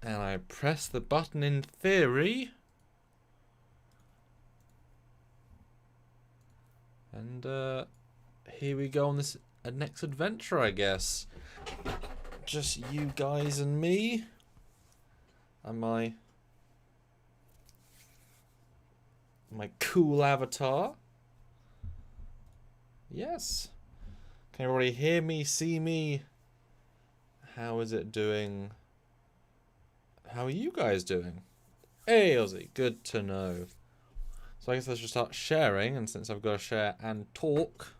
And I press the button in theory. And here we go on this next adventure, I guess. Just you guys and me. And my cool avatar. Yes. Can everybody hear me, see me? How is it doing? How are you guys doing? Hey, Ozzy. Good to know. So I guess I should start sharing, and since I've got to share and talk,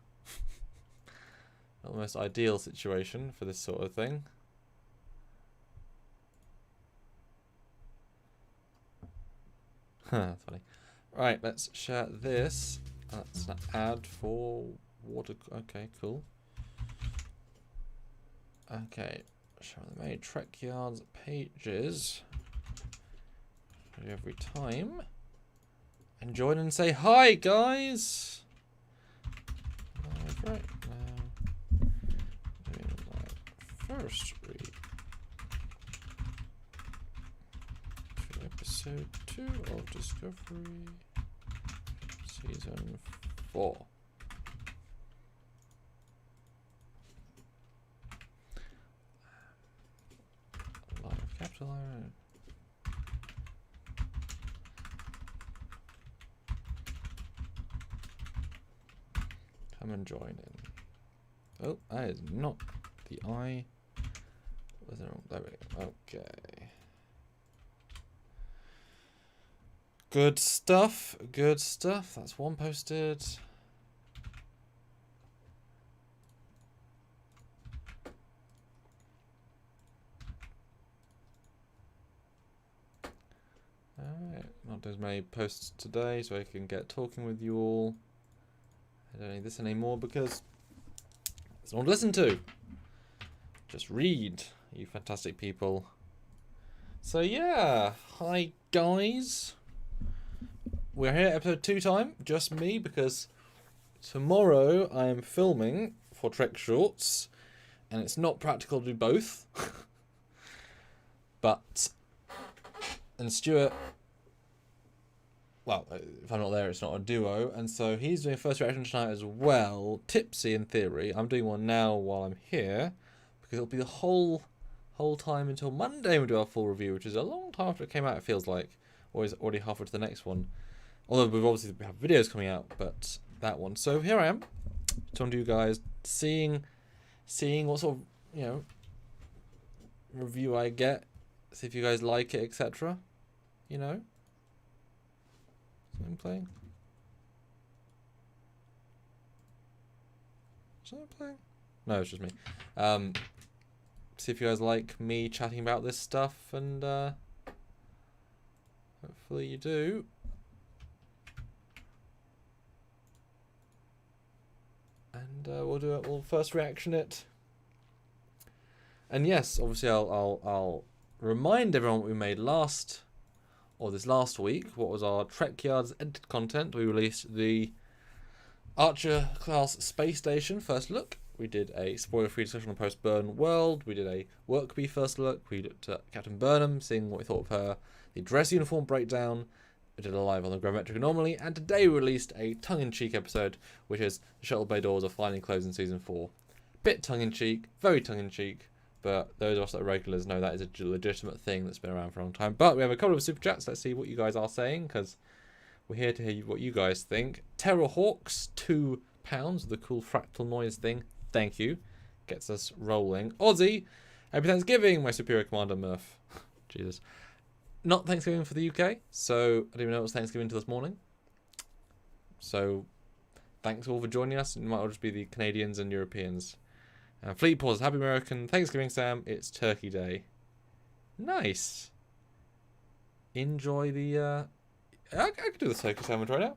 not the most ideal situation for this sort of thing. That's funny. Right, let's share this. That's an ad for water. Okay, cool. Okay, show the main Trekyards pages every time. And join and say hi, guys. Right now, doing my first read to episode 2 of Discovery, season 4. Live capital iron. Come and join in. Oh, that is not the eye. There we go. Okay. Good stuff. Good stuff. That's one posted. Alright. Not as many posts today, so I can get talking with you all. I don't need this anymore because there's no one to listen to. Just read, you fantastic people. So yeah, hi guys. We're here at episode 2 time, just me, because tomorrow I am filming for Trek Shorts, and it's not practical to do both. And Stuart, well, if I'm not there, it's not a duo, and so he's doing a first reaction tonight as well, tipsy in theory. I'm doing one now while I'm here, because it'll be the whole time until Monday we do our full review, which is a long time after it came out, it feels like. Or is it already halfway to the next one? Although we obviously have videos coming out, but that one. So here I am, talking to you guys, seeing what sort of, review I get, see if you guys like it, etc. Something playing? Something playing? No, it's just me. See if you guys like me chatting about this stuff, and hopefully you do. And we'll first reaction it. And yes, obviously I'll remind everyone what we made this last week. What was our Trekyards edited content? We released the Archer class space station first look. We did a spoiler-free discussion on post-burn world. We did a Workbee first look. We looked at Captain Burnham, seeing what we thought of her. The dress uniform breakdown. We did a live on the gravimetric anomaly. And today we released a tongue-in-cheek episode, which is the shuttle bay doors are finally closed in season 4. Bit tongue-in-cheek, very tongue-in-cheek, but those of us that are regulars know that is a legitimate thing that's been around for a long time. But we have a couple of super chats. Let's see what you guys are saying, because we're here to hear what you guys think. Terrorhawks, £2, the cool fractal noise thing. Thank you. Gets us rolling. Aussie, happy Thanksgiving, my superior commander Murph. Jesus. Not Thanksgiving for the UK, so I didn't even know it was Thanksgiving until this morning. So thanks all for joining us. It might all just be the Canadians and Europeans. Fleet Pause, happy American Thanksgiving, Sam. It's Turkey Day. Nice. Enjoy the... I could do the turkey sandwich right now.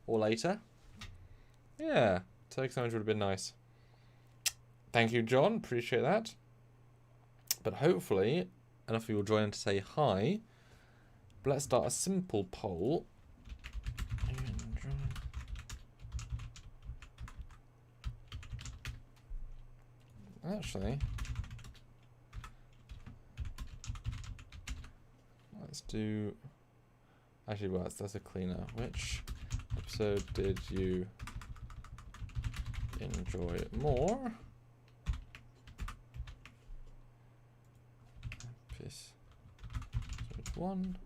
Or later. Yeah, turkey sandwich would have been nice. Thank you, John. Appreciate that. But hopefully, enough of you will join in to say hi. But let's start a simple poll. Actually, Let's do... Actually, well, that's a cleaner. Which episode did you enjoy more? Episode 1.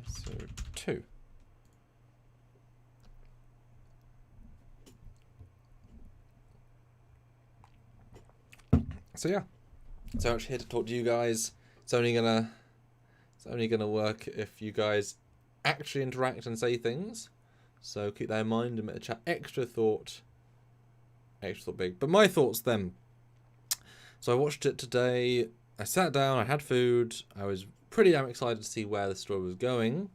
Episode 2. So yeah, so I'm actually here to talk to you guys. It's only gonna work if you guys actually interact and say things. So keep that in mind and make the chat extra thought big. But my thoughts then. So I watched it today. I sat down. I had food. I was pretty damn excited to see where the story was going,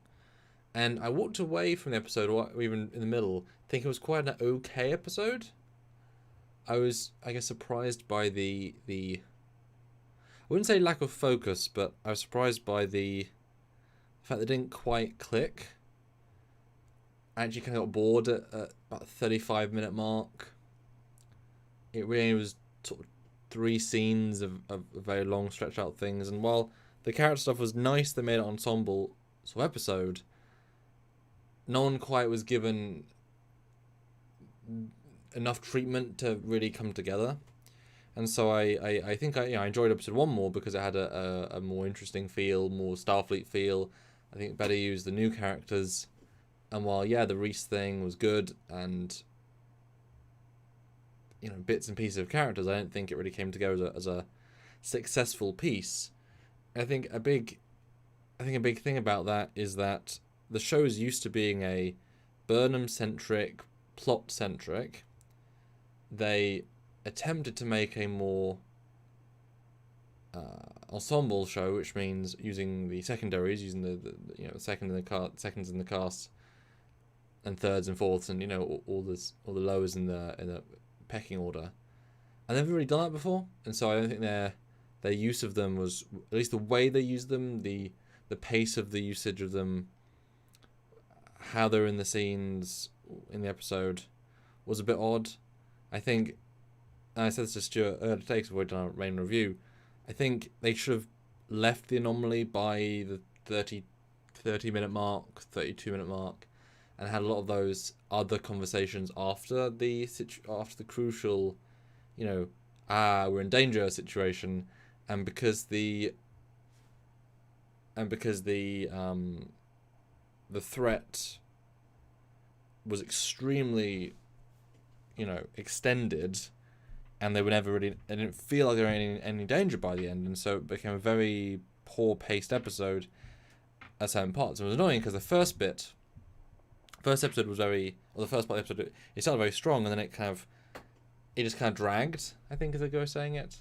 and I walked away from the episode, or even in the middle, thinking it was quite an okay episode. I was, I guess, surprised by the I wouldn't say lack of focus, but I was surprised by the fact that it didn't quite click. I actually kind of got bored at about the 35-minute mark. It really was sort of 3 scenes of very long stretched out things, and while the character stuff was nice, they made an ensemble sort of episode, no one quite was given enough treatment to really come together. And so I think I enjoyed episode 1 more because it had a more interesting feel, more Starfleet feel. I think it better used the new characters. And while, yeah, the Reese thing was good and, you know, bits and pieces of characters, I don't think it really came together as a successful piece. I think a big thing about that is that the show is used to being a Burnham-centric, plot-centric. They attempted to make a more ensemble show, which means using the secondaries, using the you know, seconds in the cast, and thirds and fourths, and you know, all the lowers in the pecking order. And they've really done that before, and so I don't think their use of them was, at least the way they used them, the pace of the usage of them, how they're in the scenes in the episode, was a bit odd. I think, and I said this to Stuart earlier today because we've done our main review, I think they should have left the Anomaly by the 30-minute mark, 32-minute mark, and had a lot of those other conversations after the crucial, you know, we're in danger situation, and because the threat was extremely, you know, extended, and they were never really, they didn't feel like they were in any danger by the end, and so it became a very poor paced episode at certain parts. It was annoying because the first episode was very, or the first part of the episode, it started very strong, and then it just kind of dragged, I think is a good way of saying it.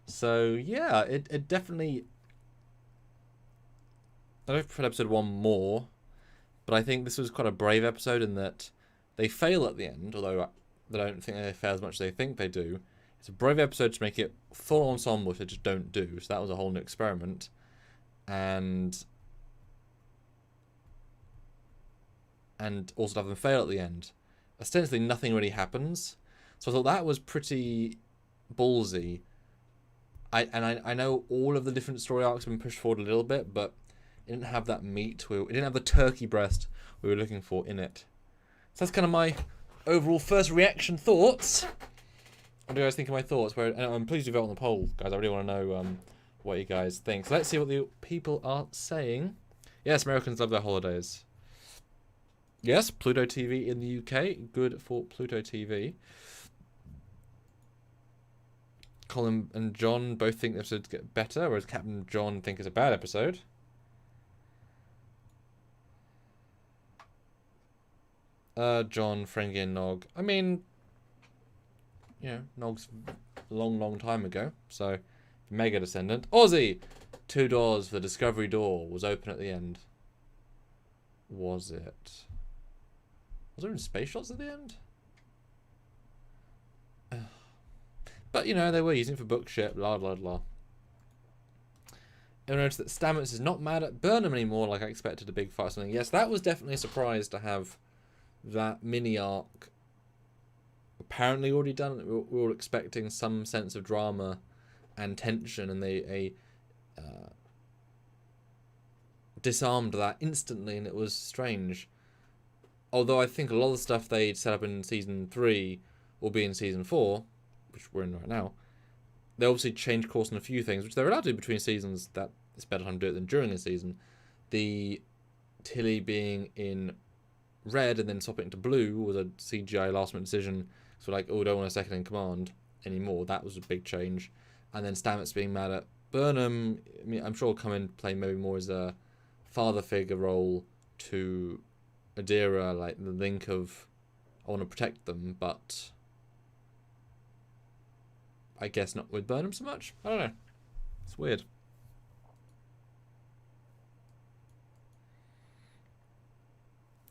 So yeah, it definitely, I don't prefer episode 1 more, but I think this was quite a brave episode in that they fail at the end, although I don't think they fail as much as they think they do. It's a brave episode to make it full ensemble, which they just don't do, so that was a whole new experiment. And also to have them fail at the end. Ostensibly nothing really happens, so I thought that was pretty ballsy. I know all of the different story arcs have been pushed forward a little bit, but it didn't have that meat. It didn't have the turkey breast we were looking for in it. So that's kind of my overall first reaction thoughts. What do you guys think of my thoughts? I'm pleased you vote on the poll, guys. I really want to know what you guys think. So let's see what the people are saying. Yes, Americans love their holidays. Yes, Pluto TV in the UK. Good for Pluto TV. Colin and John both think the episodes get better, whereas Captain and John think it's a bad episode. John, Ferengi and Nog. I mean, you know, Nog's a long time ago, so mega descendant. Aussie! 2 doors for the Discovery door was open at the end. Was it? Was there even space shots at the end? But, you know, they were using it for bookship, blah, blah, blah. I noticed that Stamets is not mad at Burnham anymore like I expected a big fight or something. Yes, that was definitely a surprise to have that mini arc apparently already done. We were all expecting some sense of drama and tension, and disarmed that instantly, and it was strange. Although I think a lot of the stuff they'd set up in Season 3 will be in Season 4, which we're in right now. They obviously changed course on a few things, which they're allowed to do between seasons. That it's better time to do it than during a season. The Tilly being in red and then swapping to blue was a CGI last minute decision. So like, oh, we don't want a second in command anymore. That was a big change. And then Stamets being mad at Burnham. I mean, I'm sure will come in play maybe more as a father figure role to Adira, like the link of I want to protect them, but I guess not with Burnham so much. I don't know. It's weird.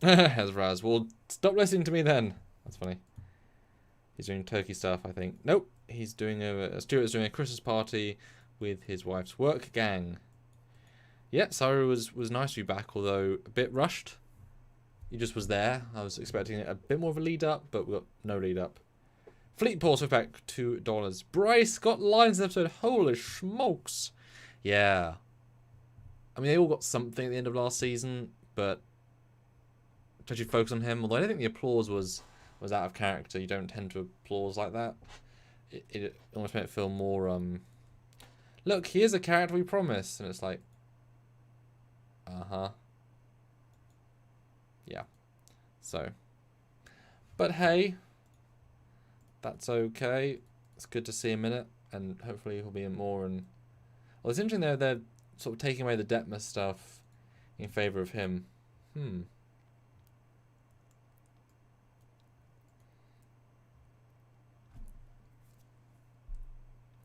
Has Raz. Well, stop listening to me then. That's funny. He's doing turkey stuff, I think. Nope. He's doing Stuart's doing a Christmas party with his wife's work gang. Yeah, Saru was nice to be back, although a bit rushed. He just was there. I was expecting a bit more of a lead up, but we got no lead up. Fleet Port back $2. Bryce got lines in the episode. Holy smokes. Yeah. I mean, they all got something at the end of last season, but to actually focus on him, although I don't think the applause was out of character. You don't tend to applause like that. It almost made it feel more, look, here's a character we promised. And it's like, uh-huh. Yeah. So. But hey. That's okay. It's good to see him in it. And hopefully he'll be in more. And well, it's interesting though, they're sort of taking away the Detmer stuff in favour of him.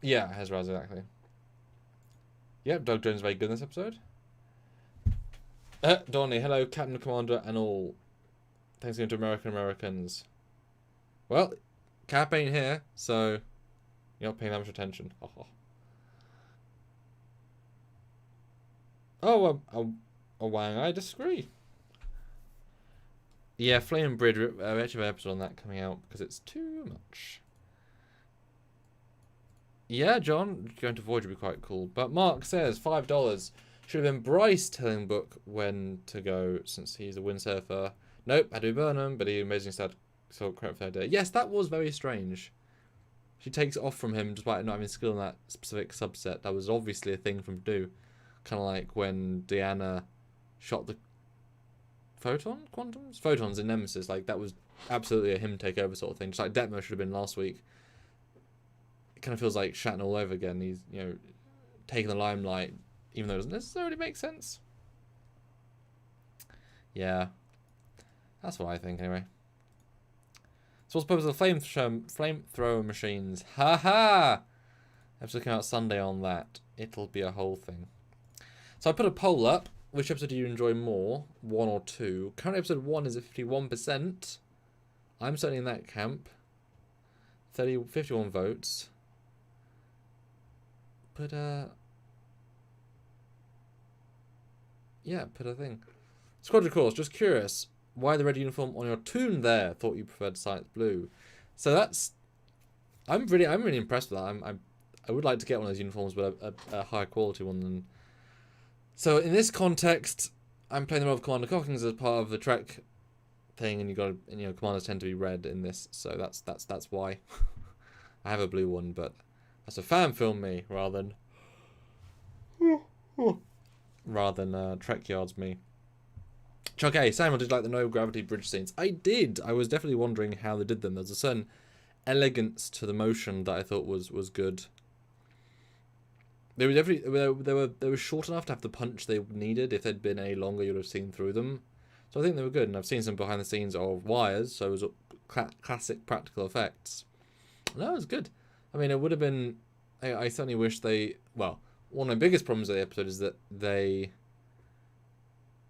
Yeah, Hezraz, exactly. Yep, Doug Jones very good in this episode. Donnie, hello, Captain Commander and all. Thanks again to Americans. Well, Cap ain't here, so you're not paying that much attention. Oh, Wang, I disagree. Yeah, Flame and Bridge, we actually have an episode on that coming out because it's too much. Yeah, John, going to Voyage would be quite cool. But Mark says $5. Should have been Bryce telling Book when to go since he's a windsurfer. Nope, I do Burnham, but he amazing said so correct for idea. Yes, that was very strange. She takes it off from him despite not having skill in that specific subset. That was obviously a thing from do. Kind of like when Deanna shot the photons in Nemesis. Like that was absolutely a him takeover sort of thing. Just like Detmer should have been last week. It kind of feels like Shatner all over again. He's, you know, taking the limelight, even though it doesn't necessarily make sense. Yeah, that's what I think anyway. So what's the purpose of the flamethrower machines? Ha ha! Episode coming out Sunday on that. It'll be a whole thing. So I put a poll up. Which episode do you enjoy more? 1 or 2? Currently episode 1 is at 51%. I'm certainly in that camp. 51 votes. But, yeah, put a thing. Squadron Course, just curious. Why the red uniform on your tune there? Thought you preferred Science Blue. So that's... I'm really impressed with that. I would like to get one of those uniforms, but a higher quality one than... So in this context, I'm playing the role of Commander Cockings as part of the Trek thing, and commanders tend to be red in this, so that's why. I have a blue one, but that's a fan film me rather than Trekyards me. Chuck A, Samuel, did you like the no gravity bridge scenes? I did. I was definitely wondering how they did them. There's a certain elegance to the motion that I thought was good. They were definitely they were short enough to have the punch they needed. If they'd been any longer, you'd have seen through them. So I think they were good. And I've seen some behind the scenes of wires, so it was classic practical effects. No, it was good. I mean, it would have been. I certainly wish they. Well, one of my biggest problems with the episode is that they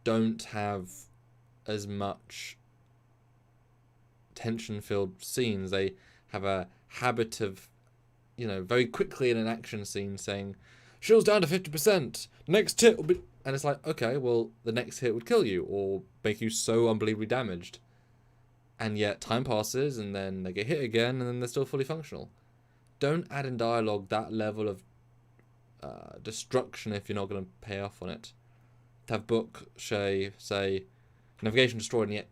don't have as much tension-filled scenes. They have a habit of, very quickly in an action scene saying, "Shield's down to 50%. Next hit will be," and it's like, okay, well, the next hit would kill you or make you so unbelievably damaged. And yet time passes, and then they get hit again, and then they're still fully functional. Don't add in dialogue that level of destruction if you're not going to pay off on it. have Book say navigation destroyed, and yet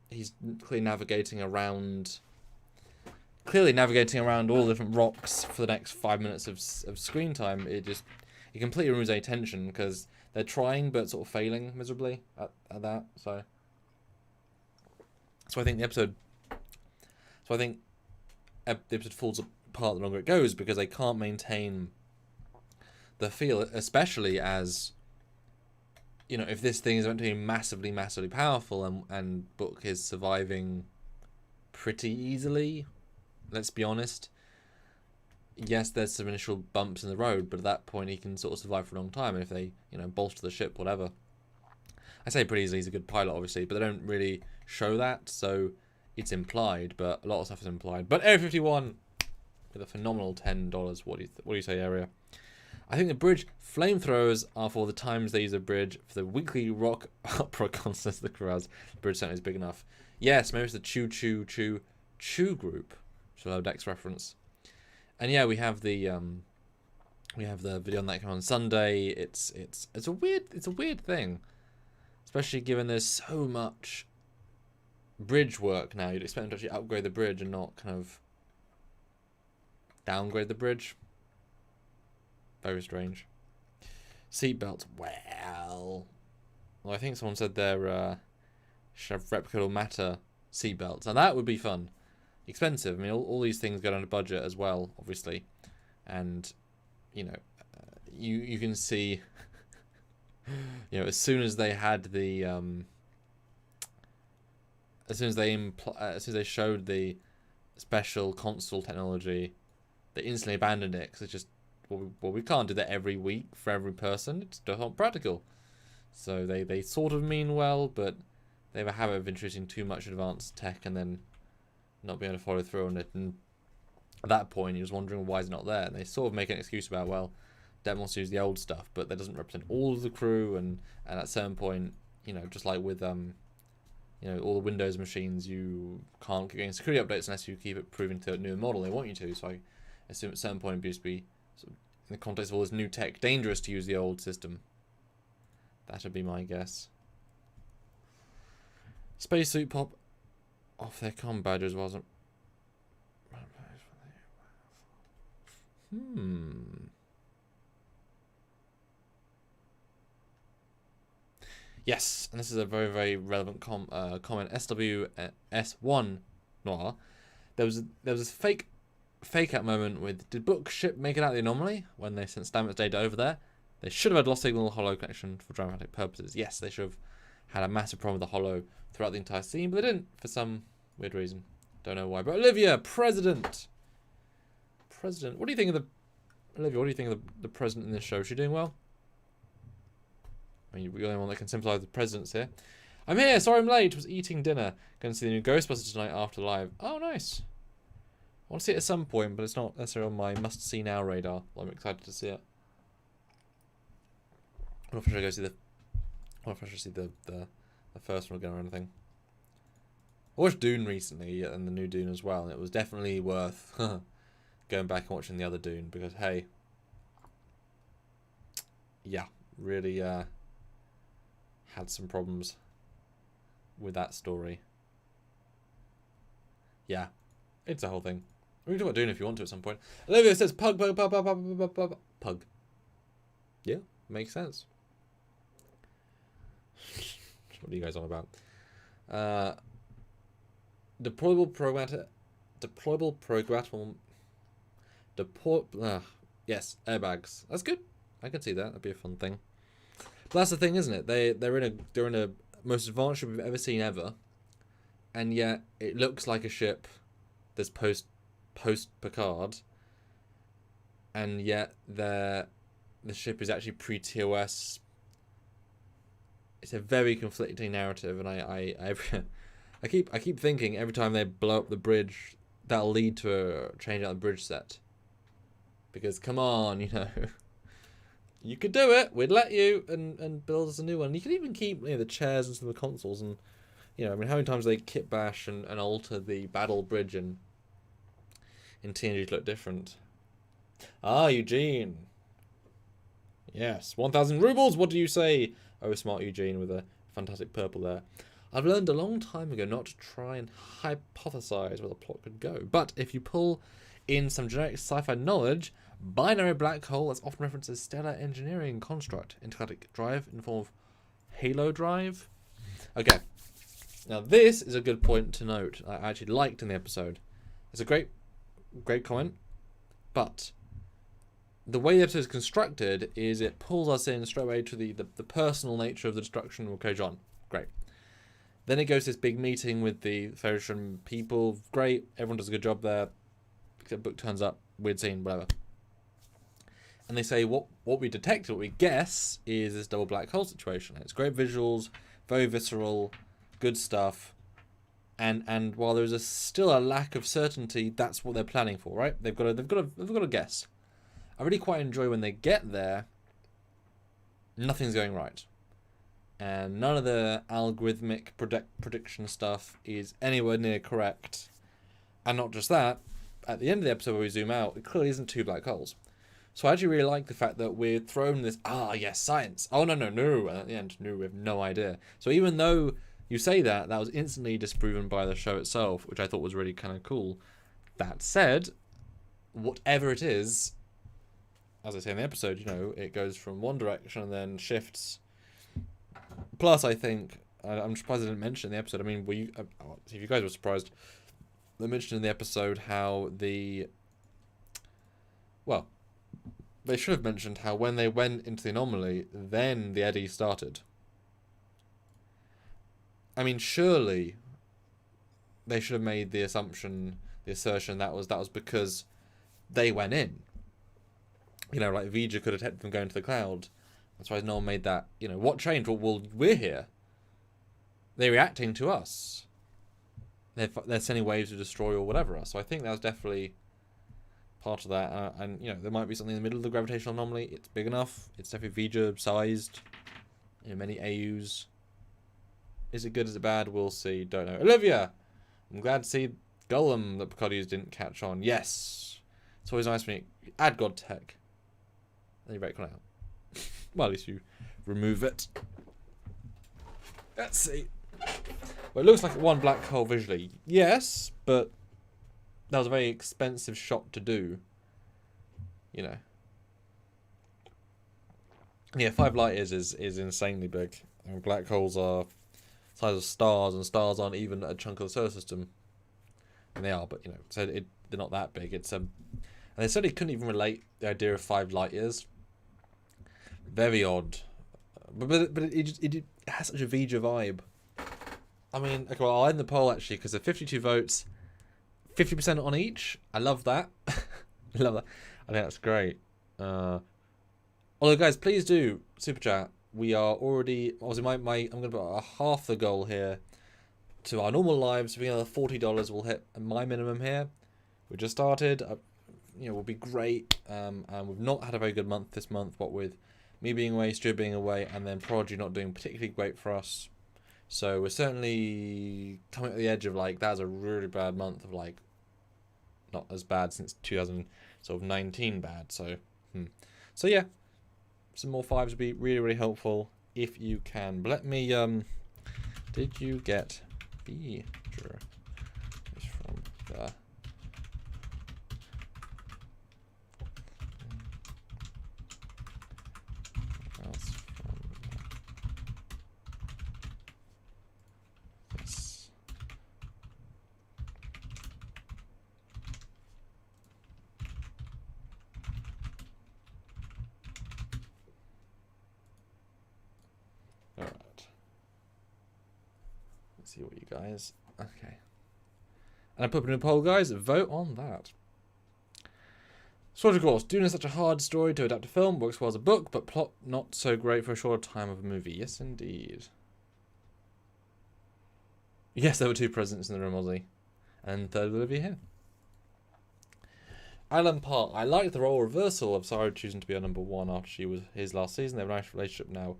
he's clearly navigating around all the different rocks for the next 5 minutes of screen time. It completely removes any tension, because they're trying but sort of failing miserably at that. So I think the episode falls apart the longer it goes, because they can't maintain the feel, especially as, you know, if this thing is meant to be massively, massively powerful, and Book is surviving pretty easily, let's be honest. Yes, there's some initial bumps in the road, but at that point he can sort of survive for a long time, and if they, you know, bolster the ship, whatever. I say pretty easily, he's a good pilot, obviously, but they don't really show that, so it's implied, but a lot of stuff is implied. But Area 51, with a phenomenal $10, what do you say, Area? I think the bridge flamethrowers are for the times they use a bridge for the weekly rock opera concerts the crowds. The bridge certainly is big enough. Yes, maybe it's the Choo Choo Choo Choo group, which will have Dex reference. And yeah, we have the video on that coming on Sunday. It's a weird thing, especially given there's so much bridge work now. You'd expect them to actually upgrade the bridge and not kind of downgrade the bridge. Very strange. Seatbelts. Well, I think someone said they're should have replicable matter seatbelts, and that would be fun. Expensive. I mean, all these things go down to budget as well, obviously, and you know, you can see, you know, as soon as they had the as soon as they showed the special console technology, they instantly abandoned it, because it's just, well, we can't do that every week for every person. It's just not practical. So they sort of mean well, but they have a habit of introducing too much advanced tech and then not being able to follow through on it. And at that point, you're just wondering why it's not there. And they sort of make an excuse about, well, Dem wants to use the old stuff, but that doesn't represent all of the crew. And at a certain point, you know, just like with you know, all the Windows machines, you can't keep getting security updates unless you keep it proving to a newer model they want you to. So I assume at a certain point it used to be, sort of, in the context of all this new tech, dangerous to use the old system. That would be my guess. Spacesuit pop off their comm badges wasn't. Yes, and this is a very, very relevant comment. SWS1 Noir. There was a fake out moment with, did Book ship make it out of the anomaly when they sent Stamets data over there? They should have had lost signal holo connection for dramatic purposes. Yes, they should have had a massive problem with the holo throughout the entire scene, but they didn't for some weird reason. Don't know why. But Olivia, President. What do you think of the president in this show? Is she doing well? I mean, you're the only one that can sympathise with presidents here. I'm here. Sorry I'm late. Was eating dinner. Going to see the new Ghostbusters tonight after live. Oh, nice. I want to see it at some point, but it's not necessarily on my must-see now radar. Well, I'm excited to see it. I don't know if I should go see the first one again or anything. I watched Dune recently, and the new Dune as well, and it was definitely worth going back and watching the other Dune, because, hey, yeah, really had some problems with that story. Yeah, it's a whole thing. We can talk about Dune if you want to at some point. Olivia says pug. Yeah, makes sense. What are you guys on about? Deployable programmable. Yes, airbags. That's good. I can see that. That'd be a fun thing. But that's the thing, isn't it? They're in a most advanced ship we've ever seen ever, and yet it looks like a ship that's post Picard, and yet the ship is actually pre-TOS. It's a very conflicting narrative, and I keep thinking every time they blow up the bridge, that'll lead to a change out the bridge set. Because come on, you know, you could do it. We'd let you and build us a new one. You could even keep, you know, the chairs and some of the consoles, and you know, I mean, how many times they kit bash and alter the battle bridge in TNG to look different. Ah, Eugene. Yes, 1,000 rubles. What do you say? Oh, smart Eugene with a fantastic purple there. I've learned a long time ago not to try and hypothesize where the plot could go. But if you pull in some generic sci-fi knowledge, binary black hole is often referenced as stellar engineering construct, intergalactic drive in the form of halo drive. Okay, now this is a good point to note. I actually liked in the episode. It's a great comment, but the way the episode is constructed is it pulls us in straight away to the personal nature of the destruction of Kojon. Great. Then it goes to this big meeting with the Federation people. Great. Everyone does a good job there. Except Book turns up. Weird scene, whatever. And they say what we detected, what we guess, is this double black hole situation. It's great visuals, very visceral, good stuff. And while there's still a lack of certainty, that's what they're planning for, right? They've got to guess. I really quite enjoy when they get there, nothing's going right. And none of the algorithmic prediction stuff is anywhere near correct. And not just that, at the end of the episode where we zoom out, it clearly isn't two black holes. So I actually really like the fact that we're thrown this, yes, science. Oh, no. And at the end, no, we have no idea. So even though you say that was instantly disproven by the show itself, which I thought was really kind of cool. That said, whatever it is, as I say in the episode, it goes from one direction and then shifts. Plus, I think, I'm surprised I didn't mention in the episode, I mean, if you guys were surprised, they mentioned in the episode how they should have mentioned how when they went into the anomaly, then the eddy started. I mean, surely they should have made the assertion that was because they went in. Like Vija could have detected them going to the cloud. That's why no one made that. What changed? Well, we're here. They're reacting to us. They're sending waves to destroy or whatever. So I think that was definitely part of that. And there might be something in the middle of the gravitational anomaly. It's big enough. It's definitely Vija sized. Many AUs. Is it good? Is it bad? We'll see. Don't know. Olivia! I'm glad to see Golem that Picardi's didn't catch on. Yes! It's always nice when you add God Tech. Then you break one out. Well, at least you remove it. Let's see. Well, it looks like one black hole visually. Yes, but that was a very expensive shot to do. Yeah, 5 light years is insanely big. And black holes are the size of stars, and stars aren't even a chunk of the solar system. And they are, but so they're not that big. And they said he couldn't even relate the idea of 5 light years. Very odd, but it has such a Vija vibe. I mean, okay, well, I'll end the poll actually because of 52 votes, 50% on each. I love that. I love that. I think that's great. Although, guys, please do super chat. We are already obviously I'm going to put half the goal here to our normal lives. So another $40 will hit my minimum here. We just started. Will be great. And we've not had a very good month this month. What with me being away, Stu being away, and then Prodigy not doing particularly great for us. So we're certainly coming at the edge of that was a really bad month of not as bad since 2019 bad. So yeah, some more 5s would be really, really helpful if you can. But let me did you get Beeger from the see what you guys. Okay. And I put up a new poll, guys. Vote on that. Sword of course. Dune is such a hard story to adapt to film. Works well as a book, but plot not so great for a short time of a movie. Yes, indeed. Yes, there were 2 presidents in the room, Ozzy. And third Olivia here. Alan Park. I like the role reversal of Sarah choosing to be a number 1 after she was his last season. They have a nice relationship now.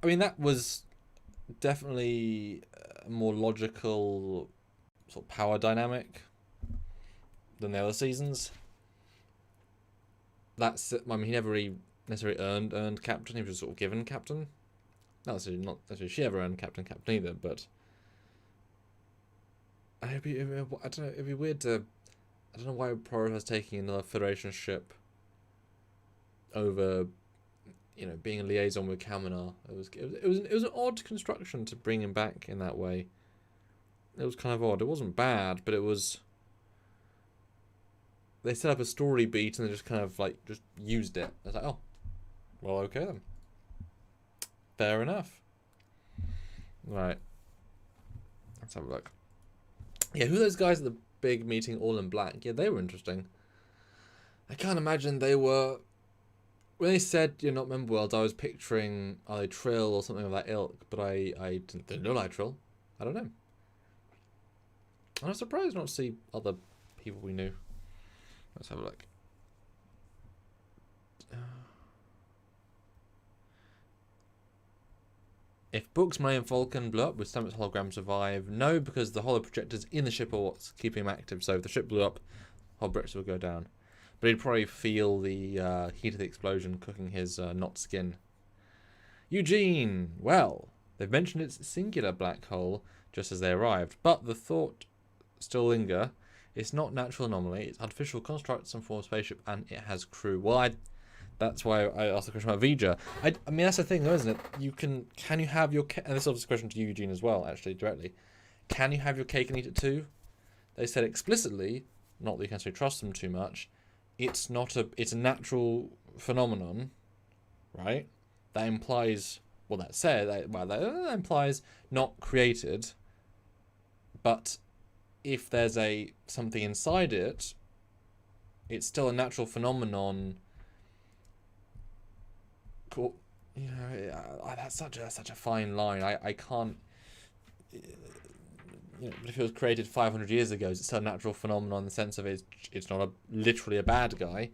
I mean, that was definitely a more logical sort of power dynamic than the other seasons. He never really necessarily earned captain. He was just sort of given captain. Not necessarily she ever and Captain either, but I don't know. It'd be weird to. I don't know why Prioritise taking another Federation ship over, being a liaison with Kaminar. It was an odd construction to bring him back in that way. It was kind of odd. It wasn't bad, but it was. They set up a story beat and they just kind of just used it. I was like, oh, well, okay then. Fair enough. Right. Let's have a look. Yeah, who are those guys at the big meeting all in black? Yeah, they were interesting. I can't imagine they were. When they said you're not member worlds, I was picturing are they Trill or something of that ilk, but I didn't know like Trill. I don't know. I'm surprised not to see other people we knew. Let's have a look. If Book's Millennium Falcon blew up, would Stamets hologram survive? No, because the holo projectors in the ship are what's keeping him active. So if the ship blew up, holo projectors would go down. But he'd probably feel the heat of the explosion cooking his not skin. Eugene! Well, they've mentioned it's a singular black hole just as they arrived, but the thought still linger. It's not natural anomaly. It's artificial construct, some form of spaceship, and it has crew. Well, that's why I asked the question about Vija. I mean, that's the thing, though, isn't it? Can you have your and this is obviously a question to you, Eugene, as well, actually, directly. Can you have your cake and eat it too? They said explicitly, not that you can necessarily trust them too much. It's a natural phenomenon, right? That implies that implies not created, but if there's something inside it, it's still a natural phenomenon. Cool. That's such a fine line. I can't. But if it was created 500 years ago, it's still a natural phenomenon in the sense of it's not literally a bad guy.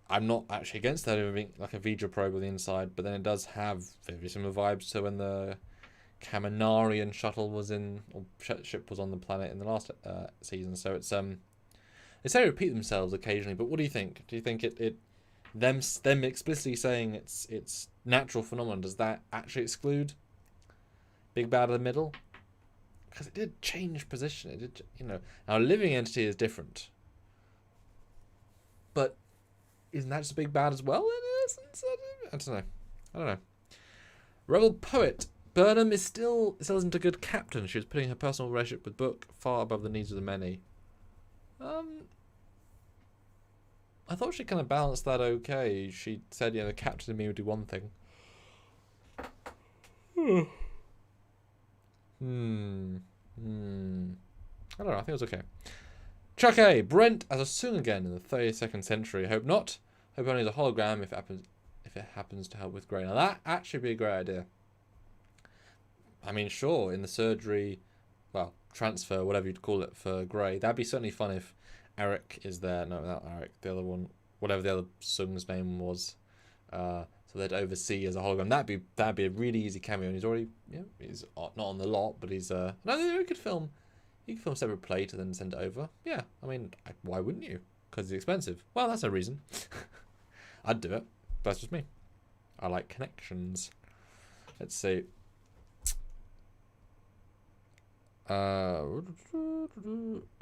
I'm not actually against that being like a Vija probe on the inside, but then it does have very similar vibes to when the Kaminarian shuttle ship was on the planet in the last season. So it's they say repeat themselves occasionally. But what do you think? Do you think them explicitly saying it's natural phenomenon, does that actually exclude Big Bad in the middle? Because it did change position. It did, now a living entity is different, but isn't that just a Big Bad as well? In essence, I don't know. Rebel Poet. Burnham still isn't a good captain. She was putting her personal relationship with Book far above the needs of the many. I thought she kind of balanced that okay. She said, the captain and me would do one thing. I don't know. I think it was okay. Chuck A. Brent as a Soong again in the 32nd century. Hope not. Hope only as a hologram if it happens to help with Grey. Now that actually be a great idea. I mean, sure, in the surgery, transfer, whatever you'd call it for Grey. That'd be certainly fun if Eric is there. No, not Eric. The other one, whatever the other Soong's name was. So they'd oversee as a hologram. That'd be a really easy cameo. And he's already, he's not on the lot, but he's no, you could film separate plate and then send it over. Yeah, I mean, why wouldn't you? Because it's expensive. Well, that's no reason. I'd do it. That's just me. I like connections. Let's see. I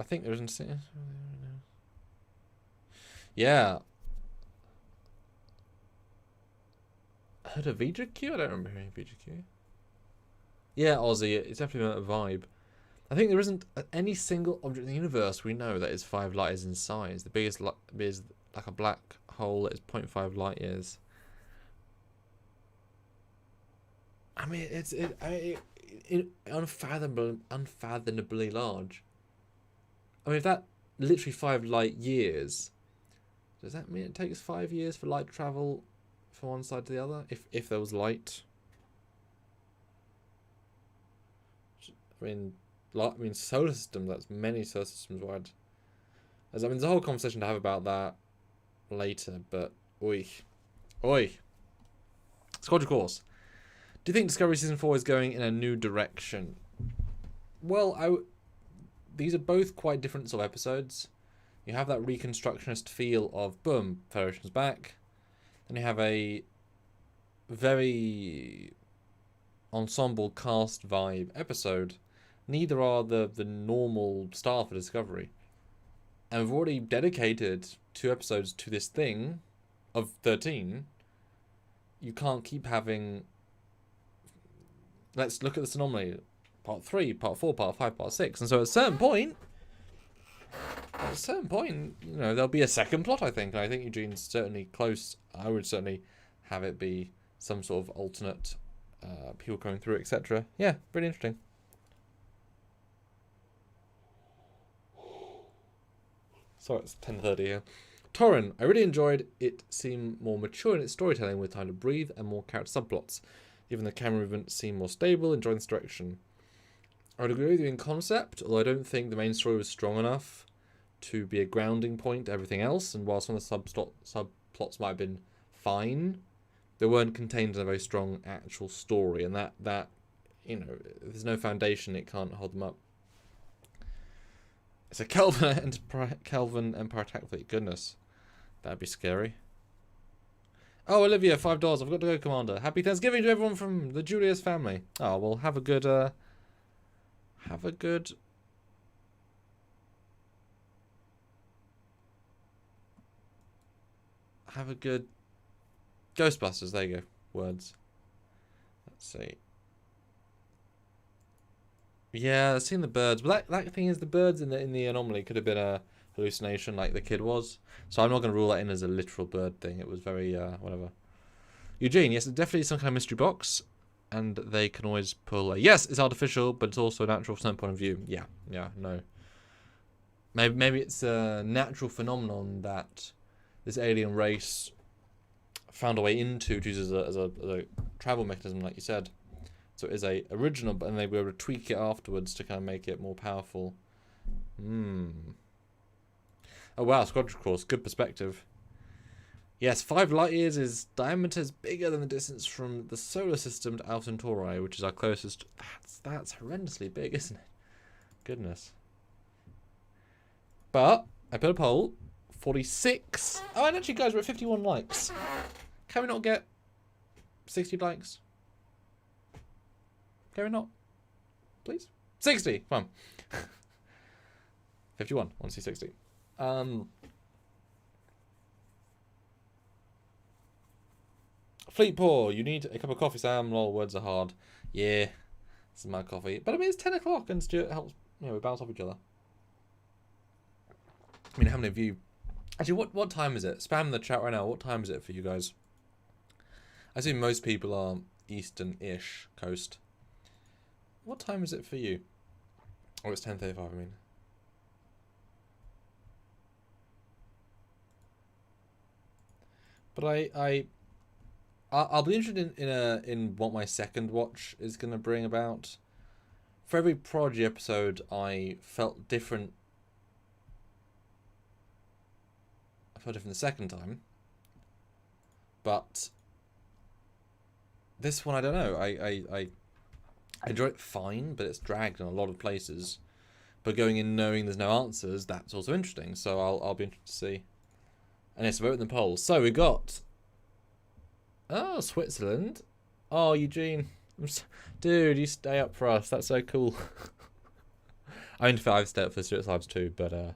think there isn't. Yeah. Heard of Vija Q? I don't remember hearing Vija Q. Yeah, Aussie. It's definitely a vibe. I think there isn't any single object in the universe we know that is 5 light years in size. The biggest is like a black hole that is 0.5 light years. I mean, it's unfathomably large. I mean, if that literally 5 light years, does that mean it takes 5 years for light to travel from one side to the other? If there was light, I mean, solar system. That's many solar systems wide. There's a whole conversation to have about that later. But oi. Squadron course. Do you think Discovery Season 4 is going in a new direction? Well, these are both quite different sort of episodes. You have that reconstructionist feel of, boom, Federation's back. Then you have a very ensemble cast vibe episode. Neither are the normal star for Discovery. And we've already dedicated 2 episodes to this thing of 13. You can't keep having... Let's look at this anomaly. Part 3, Part 4, Part 5, Part 6. And so at a certain point, you know, there'll be a second plot, I think. And I think Eugene's certainly close. I would certainly have it be some sort of alternate people coming through, etc. Yeah, pretty interesting. So it's 10:30 here. Torrin, I really enjoyed it. Seemed more mature in its storytelling with time to breathe and more character subplots. Even the camera movement seemed more stable, enjoying this direction. I would agree with you in concept, although I don't think the main story was strong enough to be a grounding point to everything else. And while some of the subplots might have been fine, they weren't contained in a very strong actual story. And that you know, if there's no foundation, it can't hold them up. It's a Kelvin Empire attack fleet. Goodness, that'd be scary. Oh, Olivia, $5. I've got to go, Commander. Happy Thanksgiving to everyone from the Julius family. Oh, well, have a good Ghostbusters. There you go. Words. Let's see. Yeah, I've seen the birds, but that thing is, the birds in the anomaly could have been a hallucination, like the kid was. So I'm not going to rule that in as a literal bird thing. It was very whatever. Eugene, yes, it's definitely some kind of mystery box, and they can always pull a yes. It's artificial, but it's also natural from some point of view. Yeah, no. Maybe it's a natural phenomenon that this alien race found a way into to use as a travel mechanism, like you said. So it is a original, but then they were able to tweak it afterwards to kind of make it more powerful. Oh wow, Squadron Course, good perspective. Yes, 5 light years is diameters bigger than the distance from the solar system to Alpha Centauri, which is our closest. That's horrendously big, isn't it? Goodness. But I put a poll, 46. Oh, and actually, guys, we're at 51 likes. Can we not get 60 likes? Can we not? Please? 60! Come on. 51. I want to see 60. Fleet Poor, you need a cup of coffee, Sam. Lol, words are hard. Yeah, this is my coffee. But I mean, it's 10 o'clock and Stuart helps, you know, we bounce off each other. I mean, how many of you... Actually, what time is it? Spam in the chat right now. What time is it for you guys? I assume most people are Eastern-ish coast. What time is it for you? Oh, it's 10:35, I mean. But I'll be interested in what my second watch is going to bring about. For every Prodigy episode, I felt different. I felt different the second time. But this one, I don't know. I enjoy it fine, but it's dragged in a lot of places. But going in knowing there's no answers, that's also interesting. So I'll be interested to see. And yes, vote in the poll. So we got... Oh, Switzerland. Oh, Eugene. Dude, you stay up for us. That's so cool. I mean, I've stayed up for Stuart's Lives too, but...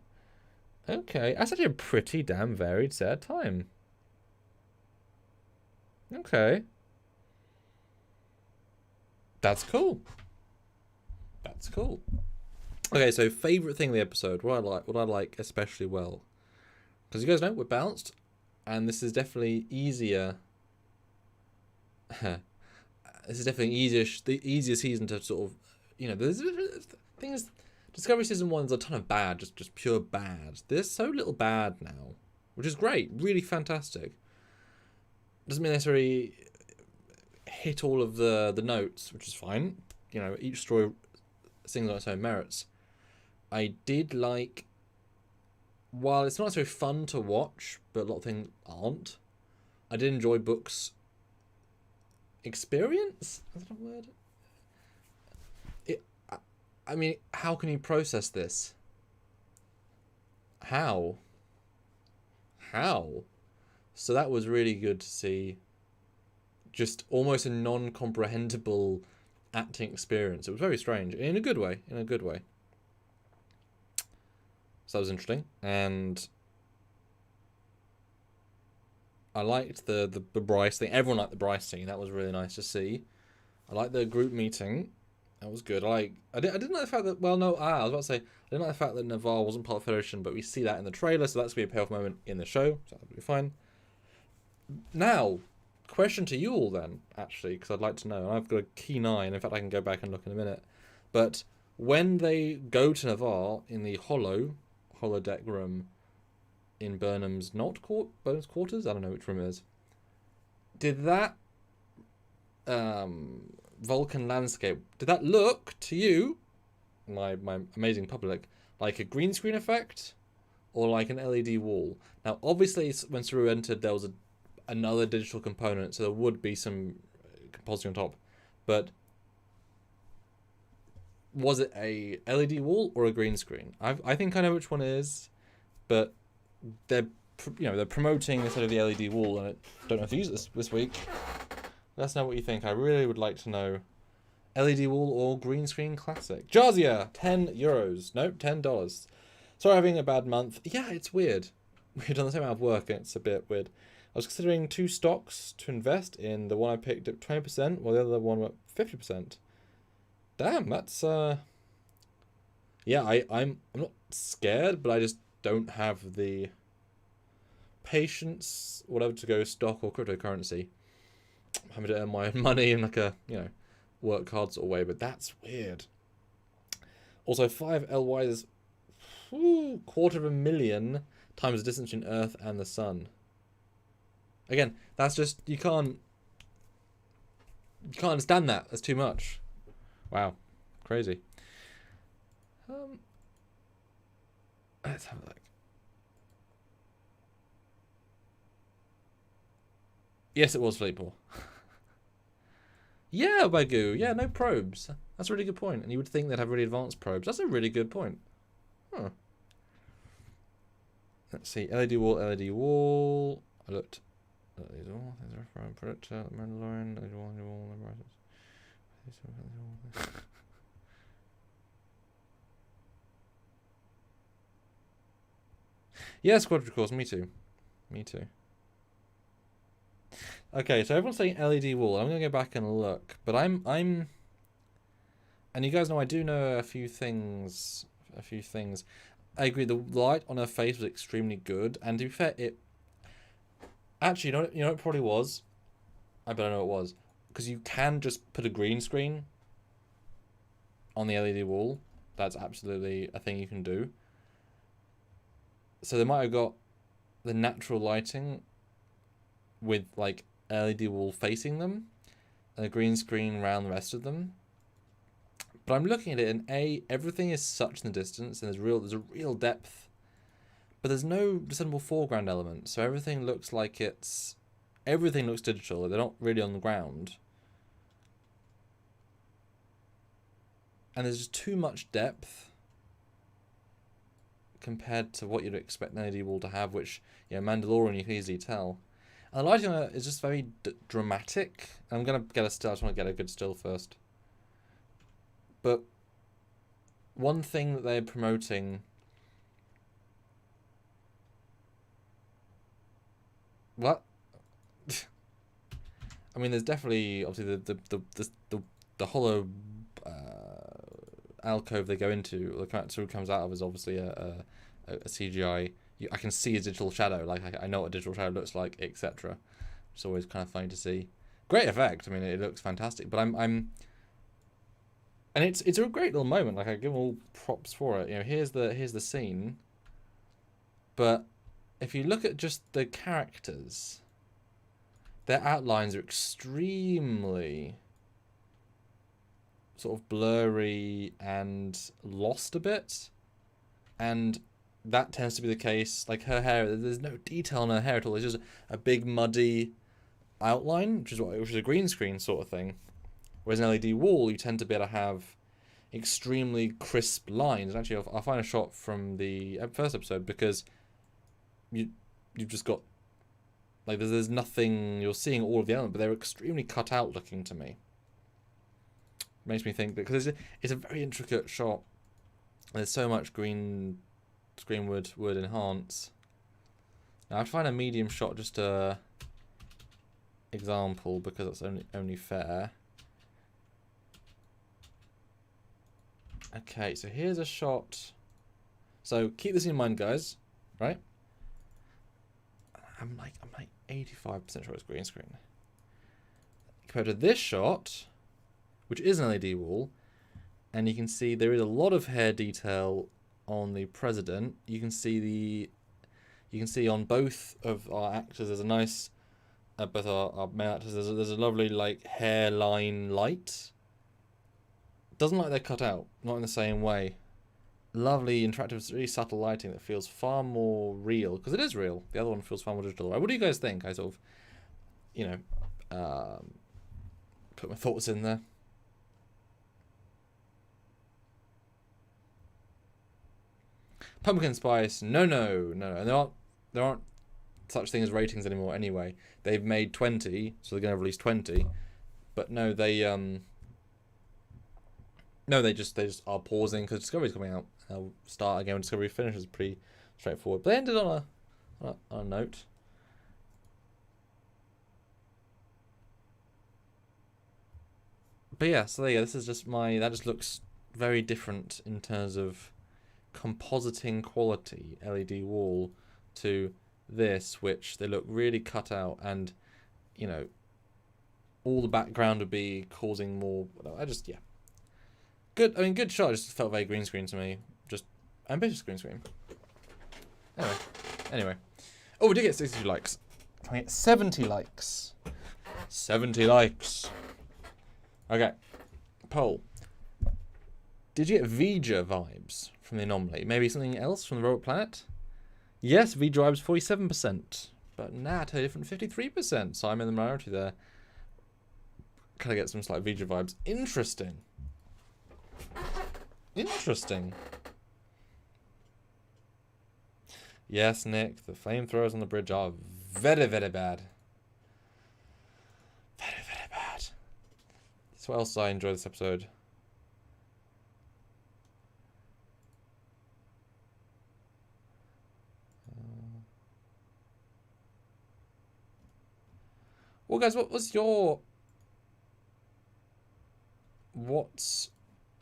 Okay, that's actually a pretty damn varied set of time. Okay. That's cool. That's cool. Okay, so favourite thing of the episode. What I like especially well. Because you guys know, we're balanced. And this is definitely easier. This is definitely the easier season to sort of, you know, there's things. Discovery Season 1's a ton of bad, just pure bad. There's so little bad now, which is great, really fantastic. Doesn't mean necessarily hit all of the notes, which is fine. You know, each story sings on its own merits. I did like, while it's not necessarily fun to watch, but a lot of things aren't, I did enjoy Book's experience? Is that a word? I mean, how can you process this? How? So that was really good to see. Just almost a non-comprehensible acting experience. It was very strange in a good way. In a good way. So that was interesting, and I liked the Bryce thing. Everyone liked the Bryce scene. That was really nice to see. I liked the group meeting. That was good. I didn't like the fact that, well, no, I was about to say, I didn't like the fact that Navarre wasn't part of the Federation, but we see that in the trailer, so that's going to be a payoff moment in the show, so that'll be fine. Now, question to you all then, actually, because I'd like to know, and I've got a keen eye, and in fact I can go back and look in a minute, but when they go to Navarre in the holodeck room in Burnham's Burnham's quarters? I don't know which room it is. Did that Vulcan landscape, did that look to you, my amazing public, like a green screen effect or like an LED wall? Now obviously when Saru entered there was another digital component, so there would be some compositing on top, but was it a LED wall or a green screen? I think I know which one it is, but they're promoting instead of the LED wall, and I don't know if they use it this week. Let us know what you think. I really would like to know. LED wall or green screen classic. Jazia, €10. Nope, $10. Sorry, having a bad month. Yeah, it's weird. We've done the same amount of work and it's a bit weird. I was considering 2 stocks to invest in. The one I picked at 20%, while the other one went 50%. Damn, that's yeah, I'm not scared, but I just don't have the patience, whatever, to go stock or cryptocurrency. I'm having to earn my own money in like a, work hard sort of way, but that's weird. Also, 5 LY is 250,000 times the distance between Earth and the Sun. Again, that's just, you can't understand that. That's too much. Wow, crazy. Let's have a look. Yes, it was Fleetpool. Yeah, Wagyu. Yeah, no probes. That's a really good point. And you would think they'd have really advanced probes. That's a really good point. Huh. Let's see. LED wall, LED wall. I looked. LED wall. There's a reference. Predator, Mandalorian, LED wall, LED wall. Yeah, quadricores. Me too. Me too. Okay, so everyone's saying LED wall. I'm gonna go back and look, but I'm, and you guys know I do know a few things. I agree. The light on her face was extremely good, and to be fair, it actually, you know, it probably was. I better know it was, because you can just put a green screen on the LED wall. That's absolutely a thing you can do. So they might have got the natural lighting with like LED wall facing them and a green screen around the rest of them. But I'm looking at it, and everything is such in the distance, and there's a real depth, but there's no discernible foreground element. So everything looks like everything looks digital. They're not really on the ground, and there's just too much depth compared to what you'd expect an LED wall to have, which, Mandalorian you can easily tell. And the lighting on it is just very dramatic. I'm gonna get a still. I just want to get a good still first. But one thing that they're promoting, what? I mean, there's definitely obviously the hollow alcove they go into, the character comes out of, is obviously a CGI. I can see a digital shadow, like I know what a digital shadow looks like, etc. It's always kind of funny to see. Great effect. I mean, it looks fantastic. But I'm and it's a great little moment. Like, I give them all props for it. Here's the scene. But if you look at just the characters, their outlines are extremely sort of blurry and lost a bit, and that tends to be the case. Like, her hair, there's no detail on her hair at all. It's just a big muddy outline, which is a green screen sort of thing. Whereas an LED wall, you tend to be able to have extremely crisp lines. And actually, I'll find a shot from the first episode, because you've just got, like, there's nothing, you're seeing all of the elements, but they're extremely cut out looking to me. makes me think that because it's a very intricate shot. There's so much green screen wood enhance. Now I have to find a medium shot just to example because that's only fair. Okay, so here's a shot. So keep this in mind, guys. Right? I'm like 85% sure it's green screen. Compared to this shot, which is an LED wall, and you can see there is a lot of hair detail on the president. You can see on both of our actors there's a nice both our male actors there's a lovely like hairline light. Doesn't like they're cut out, not in the same way. Lovely, interactive, really subtle lighting that feels far more real, because it is real. The other one feels far more digital. What do you guys think? I sort of, you know, put my thoughts in there. Pumpkin spice, no. And there aren't such thing as ratings anymore anyway. They've made 20, so they're going to release 20. But no, they just are pausing because Discovery's coming out. They'll start again when Discovery finishes. Pretty straightforward. But they ended on a note. But yeah, so there you go. This is just that just looks very different in terms of compositing quality, LED wall, to this, which they look really cut out, and you know, all the background would be causing more. Yeah. Good. I mean, good shot. It just felt very green screen to me. Just ambitious green screen. Anyway. Oh, we did get 62 likes. Can we get 70 likes? 70 likes. Okay. Poll. Did you get Vija vibes from the Anomaly? Maybe something else from the Robot Planet? Yes, Vija vibes 47%. But Nat a different 53%. So I'm in the minority there. Kind of get some slight Vija vibes. Interesting. Yes, Nick, the flamethrowers on the bridge are very, very bad. Very, very bad. That's what else I enjoy this episode. Well, guys, what's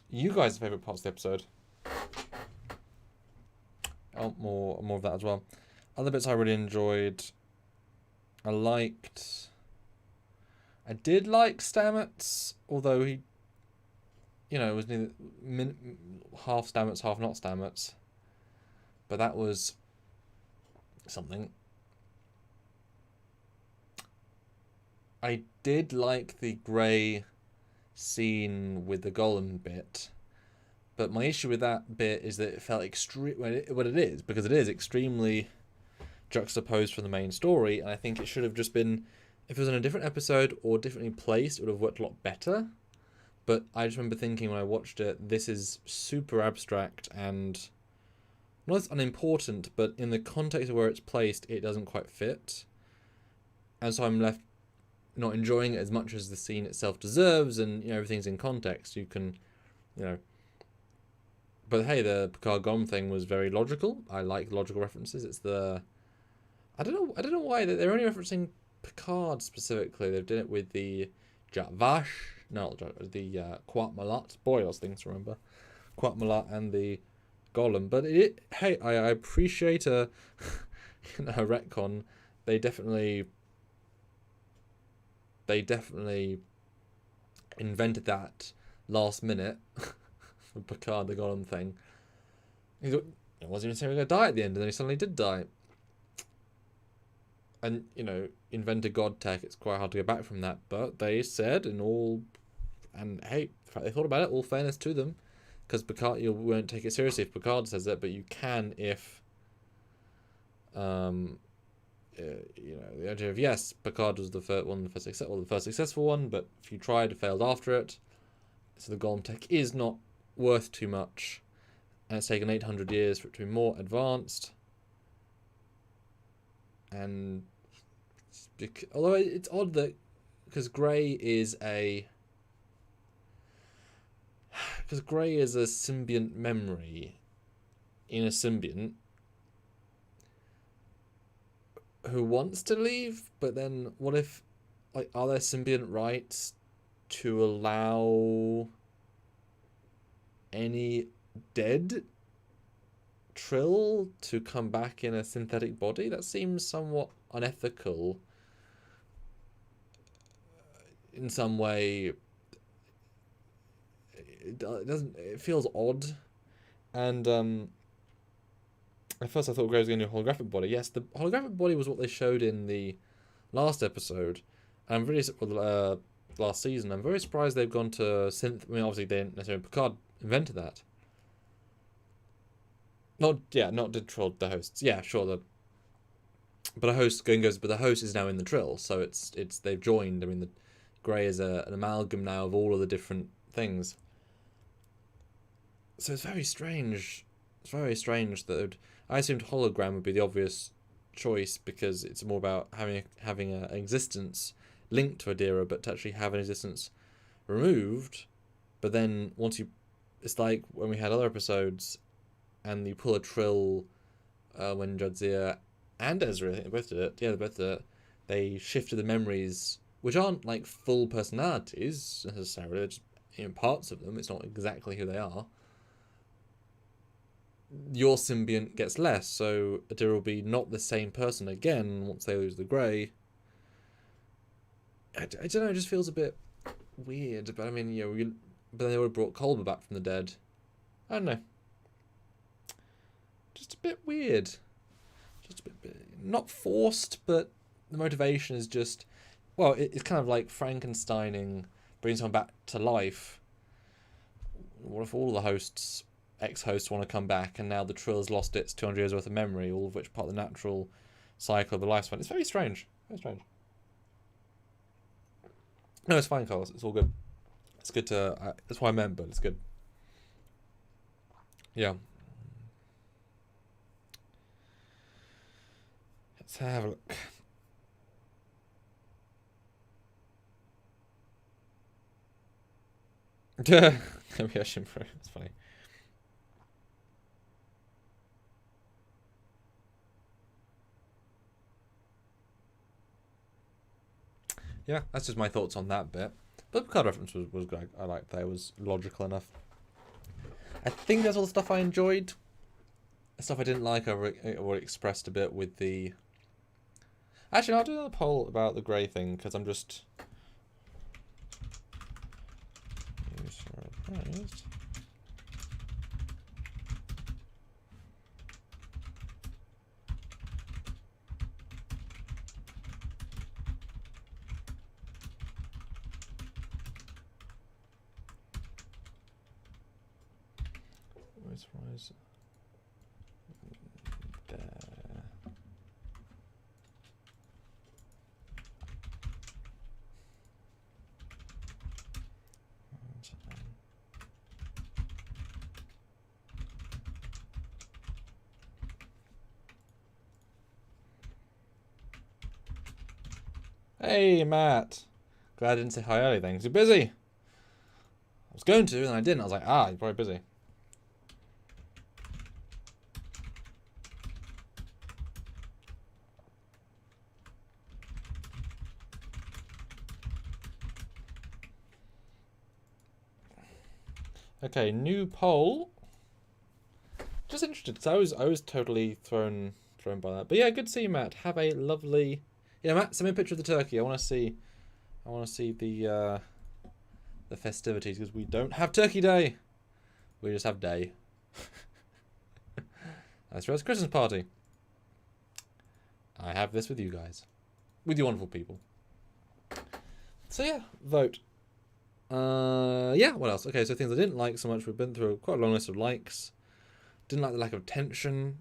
you guys' favourite parts of the episode? Oh, more of that as well. Other bits I really enjoyed. I did like Stamets, although he, you know, was neither half Stamets, half not Stamets. But that was something. I did like the grey scene with the golem bit, but my issue with that bit is that it felt because it is extremely juxtaposed from the main story, and I think it should have just been, if it was in a different episode or differently placed, it would have worked a lot better. But I just remember thinking when I watched it, this is super abstract and not as unimportant, but in the context of where it's placed, it doesn't quite fit, and so I'm left not enjoying it as much as the scene itself deserves, and you know, everything's in context. You can, you know. But hey, the Picard Gom thing was very logical. I like logical references. It's the, I don't know why they're only referencing Picard specifically. They've done it with the Jatvash, the Quat Malat. Boy, those things to remember. Quat Malat and the Golem. But hey, I appreciate a retcon. They definitely invented that last minute. The Picard, the Golem thing. It wasn't even saying he was going to die at the end, and then he suddenly did die. And, you know, invented God tech, it's quite hard to go back from that. But they said, and hey, the fact they thought about it, all fairness to them. Because Picard, you won't take it seriously if Picard says that, but you can if, you know, the idea of, yes, Picard was the first successful one, but if you tried, failed after it. So the Golem tech is not worth too much, and it's taken 800 years for it to be more advanced. And although it's odd that, because Grey is a because Grey is a symbiont memory in a symbiont who wants to leave, but then what if, like, are there symbiont rights to allow any dead Trill to come back in a synthetic body? That seems somewhat unethical in some way. It feels odd. And at first I thought Grey was going to do a holographic body. Yes, the holographic body was what they showed in the last episode. I'm really last season. I'm very surprised they've gone to synth. I mean, obviously they didn't necessarily. Picard invented that. Not did Trill the hosts. Yeah, sure. But a host goes. But the host is now in the Trill, so it's they've joined. I mean, the Grey is an amalgam now of all of the different things. So it's very strange. It's very strange that I assumed hologram would be the obvious choice because it's more about having an existence linked to Adira, but to actually have an existence removed. But then it's like when we had other episodes, and you pull a Trill when Jadzia and Ezra, I think they both did it. Yeah, they both did it. They shifted the memories, which aren't like full personalities necessarily. They're just parts of them. It's not exactly who they are. Your symbiont gets less, so Adira will be not the same person again once they lose the Grey. I don't know, it just feels a bit weird, but I mean, but they would have brought Culber back from the dead. I don't know. Just a bit weird. Just a bit not forced, but the motivation is just, well, it's kind of like Frankensteining, bringing someone back to life. What if all the hosts, ex-hosts, want to come back, and now the Trill has lost its 200 years worth of memory, all of which part of the natural cycle of the lifespan? It's very strange. Very strange. No, it's fine, Carlos. It's all good. It's good to. That's what I meant, but it's good. Yeah. Let's have a look. Yeah, Shimpro. It's funny. Yeah, that's just my thoughts on that bit. But the card reference was good. I liked that. It was logical enough. I think that's all the stuff I enjoyed. The stuff I didn't like, I already expressed a bit with the... Actually, I'll do another poll about the Grey thing, because I'm just... Surprised. Rise there. Hey, Matt. Glad I didn't say hi early then, 'cause you're busy. I was going to, and then I didn't. I was like, you're probably busy. Okay, new poll. Just interested, because I was totally thrown by that. But yeah, good to see you, Matt. Have a lovely... Yeah, Matt, send me a picture of the turkey. I want to see the festivities, because we don't have Turkey Day. We just have Day. That's right, it's Christmas party. I have this with you guys. With you wonderful people. So yeah, vote. Yeah, what else? Okay, so things I didn't like so much. We've been through quite a long list of likes. Didn't like the lack of tension.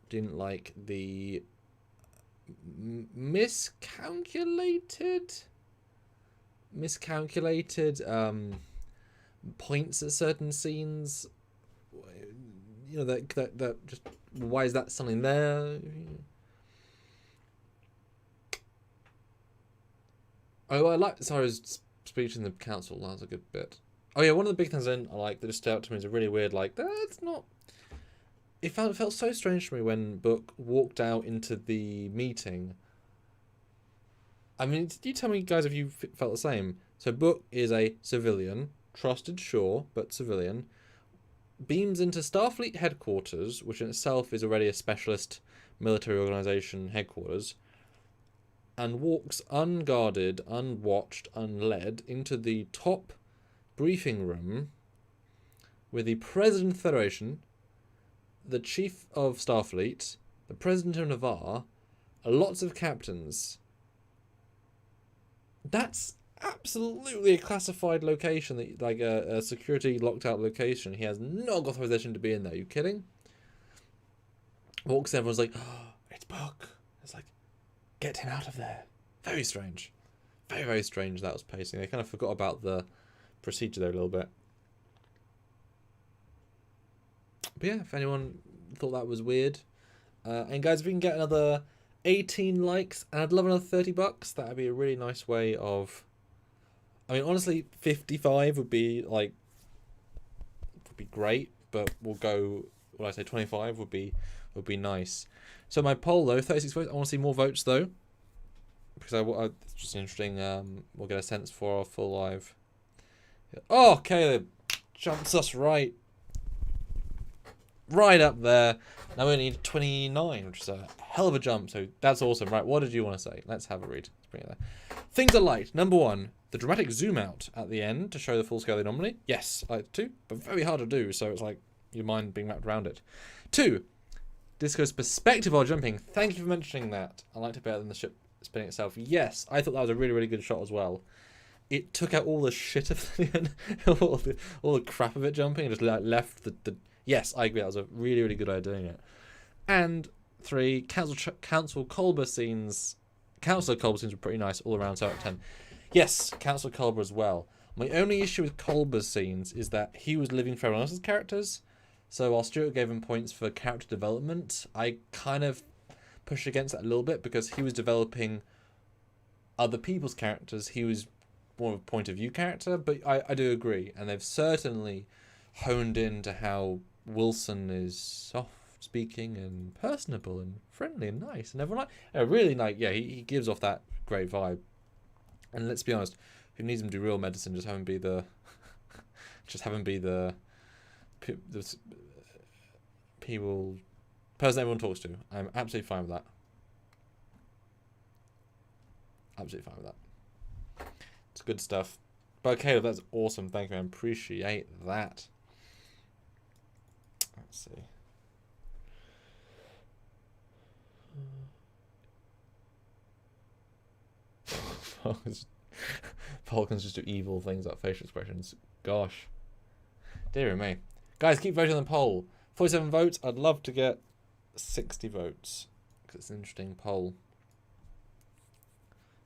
Didn't like the miscalculated points at certain scenes. That just, why is that something there? Oh, I liked Sarah's speech in the council. That was a good bit. Oh yeah, one of the big things I like that just stood out to me is a really weird, like, that's not... It felt so strange to me when Book walked out into the meeting. I mean, did you tell me, guys, if you felt the same? So Book is a civilian, trusted, sure, but civilian, beams into Starfleet headquarters, which in itself is already a specialist military organization headquarters, and walks unguarded, unwatched, unled into the top briefing room with the President of the Federation, the Chief of Starfleet, the President of Navarre, lots of captains. That's absolutely a classified location, that like a security locked out location. He has no authorization to be in there. Are you kidding? Walks in, everyone's like, oh, it's Book. It's like, get him out of there. Very strange. Very, very strange that was pacing. They kind of forgot about the procedure there a little bit. But yeah, if anyone thought that was weird. And guys, if we can get another 18 likes, and I'd love another $30, that would be a really nice way of... I mean, honestly, 55 would be, like... would be great, but we'll go... What I say, 25 would be nice. So my poll, though, 36 votes. I want to see more votes, though. Because it's just interesting. We'll get a sense for our full live. Oh, Caleb jumps us right up there. Now we need 29, which is a hell of a jump. So that's awesome. Right, what did you want to say? Let's have a read. Let's bring it there. Things I liked. Number 1, the dramatic zoom out at the end to show the full scale of the anomaly. Yes, I liked it too, but very hard to do. So it's like your mind being wrapped around it. 2, Disco's perspective while jumping. Thank you for mentioning that. I liked it better than the ship spinning itself. Yes, I thought that was a really, really good shot as well. It took out all the shit of the all the crap of it jumping and just left the yes, I agree. That was a really, really good way of doing it. And 3, Council Culber scenes. Council Culber scenes were pretty nice all around. So out of 10. Yes, Council Culber as well. My only issue with Culber's scenes is that he was living for everyone else's characters. So while Stuart gave him points for character development, I kind of pushed against that a little bit because he was developing other people's characters. He was more of a point of view character, but I do agree. And they've certainly honed into how Wilson is soft speaking and personable and friendly and nice and everyone really like, yeah, he gives off that great vibe. And let's be honest, who needs him to do real medicine? Just have him be the person everyone talks to. I'm absolutely fine with that. Absolutely fine with that. It's good stuff. But Caleb, that's awesome. Thank you. I appreciate that. Let's see. Falcons just do evil things like facial expressions. Gosh. Dear me. Guys, keep voting on the poll. 47 votes. I'd love to get 60 votes. Because it's an interesting poll.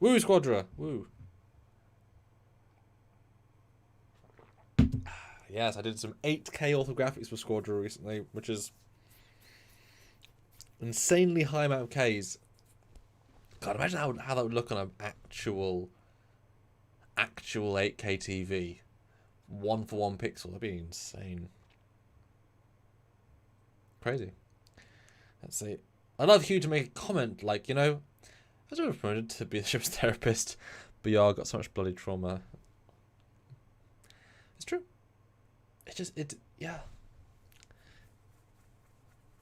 Woo, Squadra. Woo. Yes, I did some 8K orthographics for Squadra recently, which is insanely high amount of Ks. God, imagine how that would look on an actual 8K TV. 1-for-1 pixel. That'd be insane. Crazy. Let's see. I'd love Hugh to make a comment like, you know, I was promoted to be the ship's therapist, but yeah, I got so much bloody trauma. It's true. Yeah.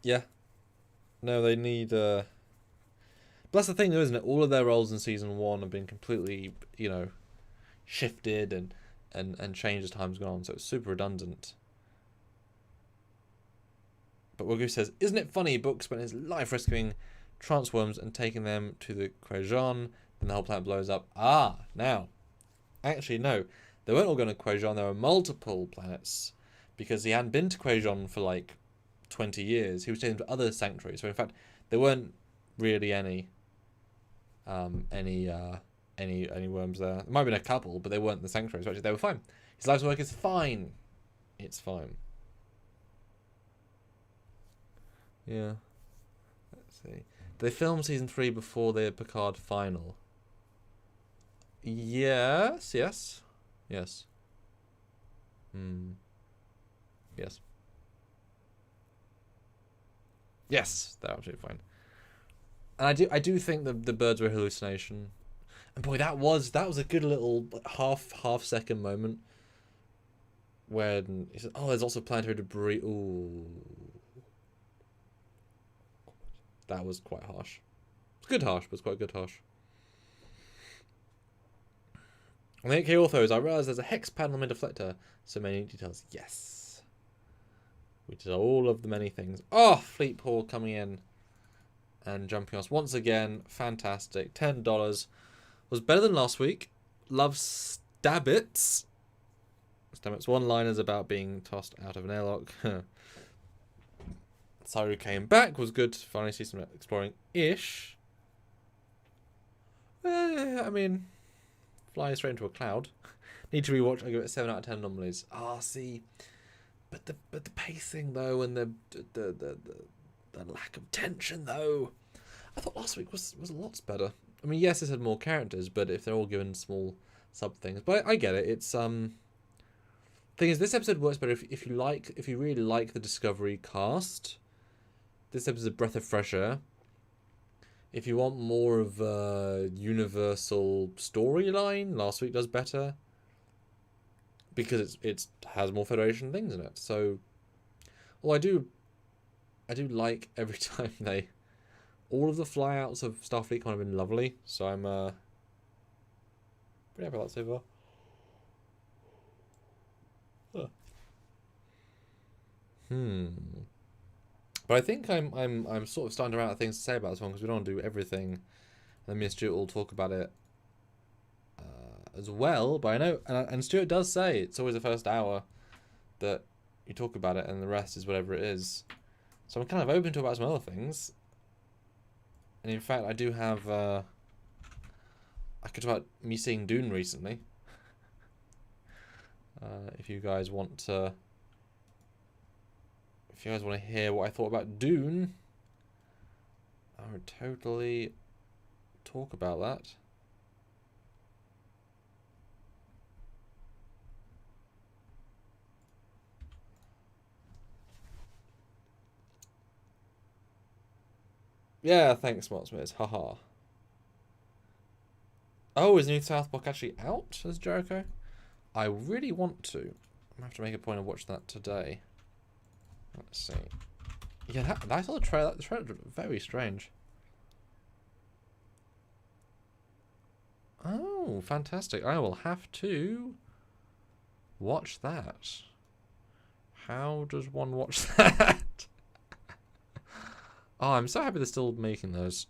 Yeah. No, they need, But that's the thing though, isn't it? All of their roles in season 1 have been completely, you know, shifted and changed as time's gone on, so it's super redundant. But Wagyu says, isn't it funny Book spent his life rescuing transworms and taking them to the Quajon, then the whole planet blows up? Ah, now. Actually, no. They weren't all going to Quajon, there were multiple planets. Because he hadn't been to Quajon for like 20 years. He was taking them to other sanctuaries. So in fact, there weren't really any worms there. There might have been a couple, but they weren't the sanctuaries. So actually, they were fine. His life's work is fine. It's fine. Yeah. Let's see. They filmed season 3 before the Picard final. Yes. Yes. Yes, they're absolutely fine. And I do think the birds were a hallucination. And boy, that was a good little half second moment when he said, "Oh, there's also planetary debris." Ooh, that was quite harsh. It's good harsh, but it's quite good harsh. On the 8K authors, I realised there's a hex panel in deflector. So many details. Yes. We did all of the many things. Oh, Fleet Paul coming in and jumping us once again. Fantastic. $10. Was better than last week. Love Stabbits. Stabbits one-liners about being tossed out of an airlock. Saru came back. Was good to finally see some exploring-ish. I mean, flying straight into a cloud. Need to rewatch. I give it 7 out of 10 anomalies. Ah, see, but the pacing though, and the lack of tension though. I thought last week was a lot better. I mean, yes, it had more characters, but if they're all given small sub things, but I get it. It's thing is, this episode works better if you really like the Discovery cast. This episode's a breath of fresh air. If you want more of a universal storyline, last week does better because it has more Federation things in it. So, well, I do like every time all of the flyouts of Starfleet kind of been lovely. So I'm pretty happy with that so far. Huh. But I think I'm sort of starting to run out of things to say about this one because we don't want to do everything. And then me and Stuart will talk about it as well. But I know, and Stuart does say it's always the first hour that you talk about it, and the rest is whatever it is. So I'm kind of open to about some other things. And in fact, I do have. I could talk about me seeing Dune recently. If you guys want to. If you guys want to hear what I thought about Dune, I would totally talk about that. Yeah, thanks, Smartsmiths. Haha. Oh, is New South Block actually out, says Jericho? I really want to. I'm going to have to make a point of watching that today. Let's see. Yeah, I saw the trailer. The trailer was very strange. Oh, fantastic. I will have to watch that. How does one watch that? Oh, I'm so happy they're still making those.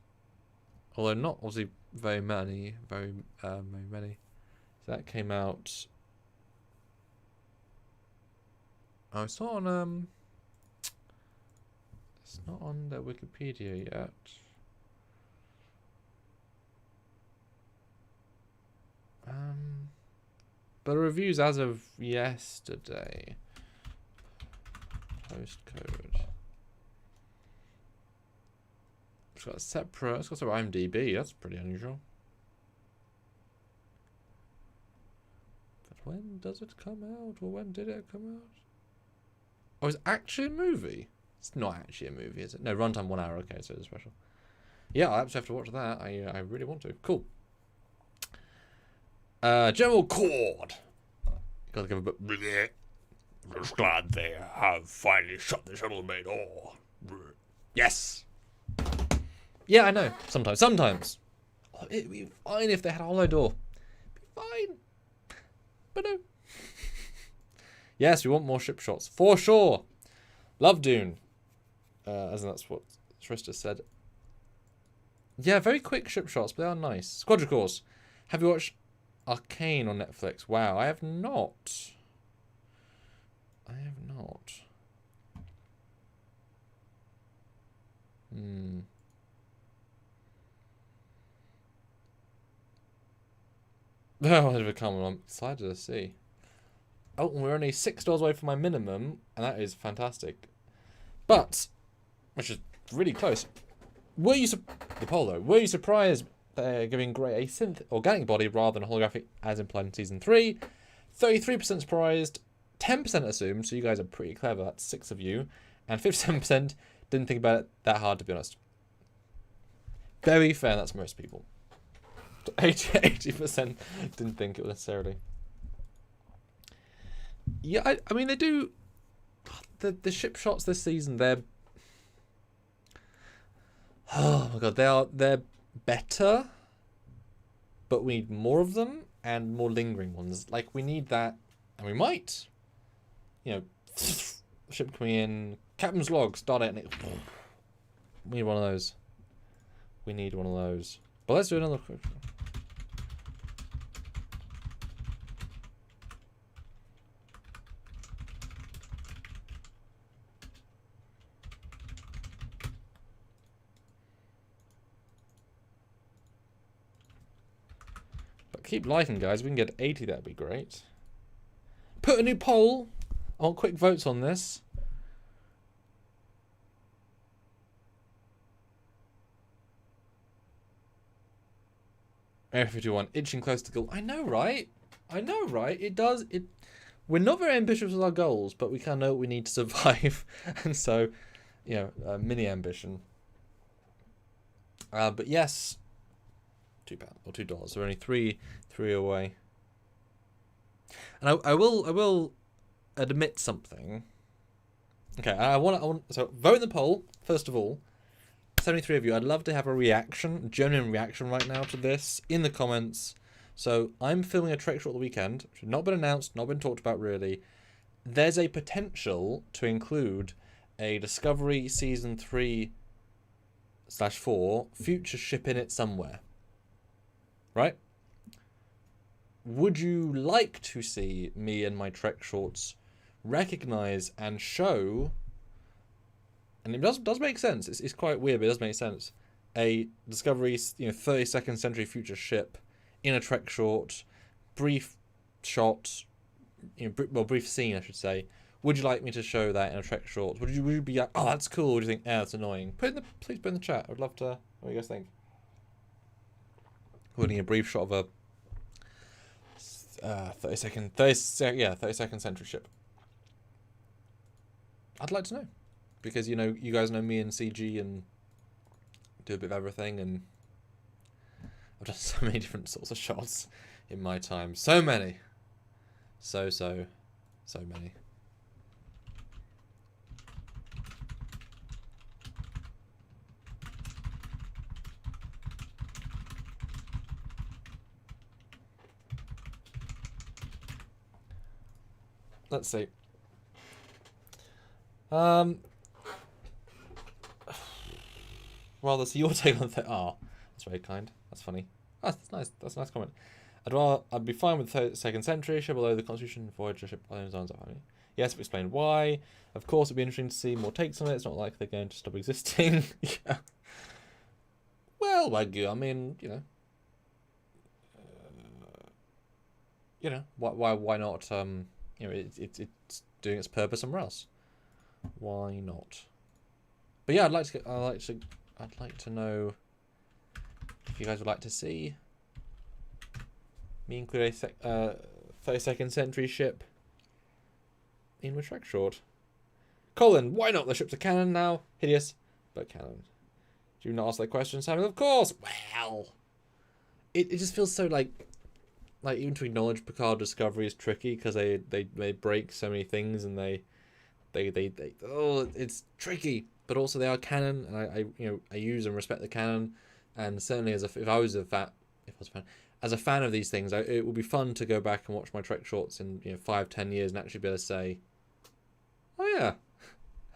Although not obviously very many. Very many. So that came out. Oh, it's not on it's not on their Wikipedia yet. But reviews as of yesterday. Postcode. It's got a separate. It's got some IMDb. That's pretty unusual. But when does it come out, or when did it come out? Oh, it's actually a movie. It's not actually a movie, is it? No, runtime 1 hour. Okay, so it's special. Yeah, I'll actually have to watch that. I really want to. Cool. General Cord. Gotta give a bit. Just glad they have finally shut the shuttle bay door. Yes. Yeah, I know. Sometimes. Oh, it'd be fine if they had a hollow door. It'd be fine. But no. Yes, we want more ship shots. For sure. Love Dune. As in that's what Trista said. Yeah, very quick ship shots, but they are nice. Quadricores. Have you watched Arcane on Netflix? Wow, I have not. I have not. Oh, I've become. I'm excited to see. Oh, and we're only $6 away from my minimum, and that is fantastic. But, which is really close. Were you the poll though? Were you surprised they're giving Grey a synth organic body rather than holographic as implied in season 3? 33% surprised, 10% assumed, so you guys are pretty clever, that's 6 of you, and 57% didn't think about it that hard, to be honest. Very fair, that's most people. 80% didn't think it necessarily. Yeah, I mean, they do... The ship shots this season, they're... Oh my god, they're better, but we need more of them, and more lingering ones. Like, we need that, and we might. You know, ship coming in, captain's log, start it, and it... We need one of those. We need one of those. But let's do another quick... But keep liking, guys. We can get 80, that'd be great. Put a new poll. I want quick votes on this. Area 51, itching close to goal. I know, right? I know, right? It does. We're not very ambitious with our goals, but we kind of know what we need to survive. And so, you know, mini ambition. But yes, £2 or $2. We're only three away. And I will admit something. Okay, I want. So vote in the poll first of all. 73 of you. I'd love to have a reaction, genuine reaction right now to this in the comments. So I'm filming a Trek short the weekend, which has not been announced, not been talked about really. There's a potential to include a Discovery Season 3/4 future ship in it somewhere. Right? Would you like to see me and my Trek shorts recognize and show, and it does make sense, it's quite weird, but it does make sense, a Discovery, 32nd century future ship in a Trek short, brief shot, brief scene, I should say. Would you like me to show that in a Trek short? Would you be like, oh, that's cool? Or do you think, that's annoying? Please put in the chat. I'd love to. What do you guys think? Holding a brief shot of a 32nd century ship. I'd like to know, because you guys know me and CG and do a bit of everything, and I've done so many different sorts of shots in my time. So many. So many. Let's see. Well, that's your take on that. Oh, that's very kind. That's funny. That's nice. That's a nice comment. I'd be fine with the 32nd century ship, although the Constitution Voyager ship designs are funny. Yes, I've explained why. Of course, it'd be interesting to see more takes on it. It's not like they're going to stop existing. Yeah. Well, Wagyu, I mean, why not? It's doing its purpose somewhere else. Why not? But yeah, I'd like to know if you guys would like to see me include a 32nd century ship in a Trek short. Colin, why not? The ships are canon now. Hideous, but canon. Do you not ask that question, Samuel? Of course. Well, it just feels so like even to acknowledge Picard Discovery is tricky because they break so many things, and they it's tricky, but also they are canon, and I use and respect the canon, and certainly if I was a fan of these things, it would be fun to go back and watch my Trek shorts in 5-10 years and actually be able to say, oh yeah,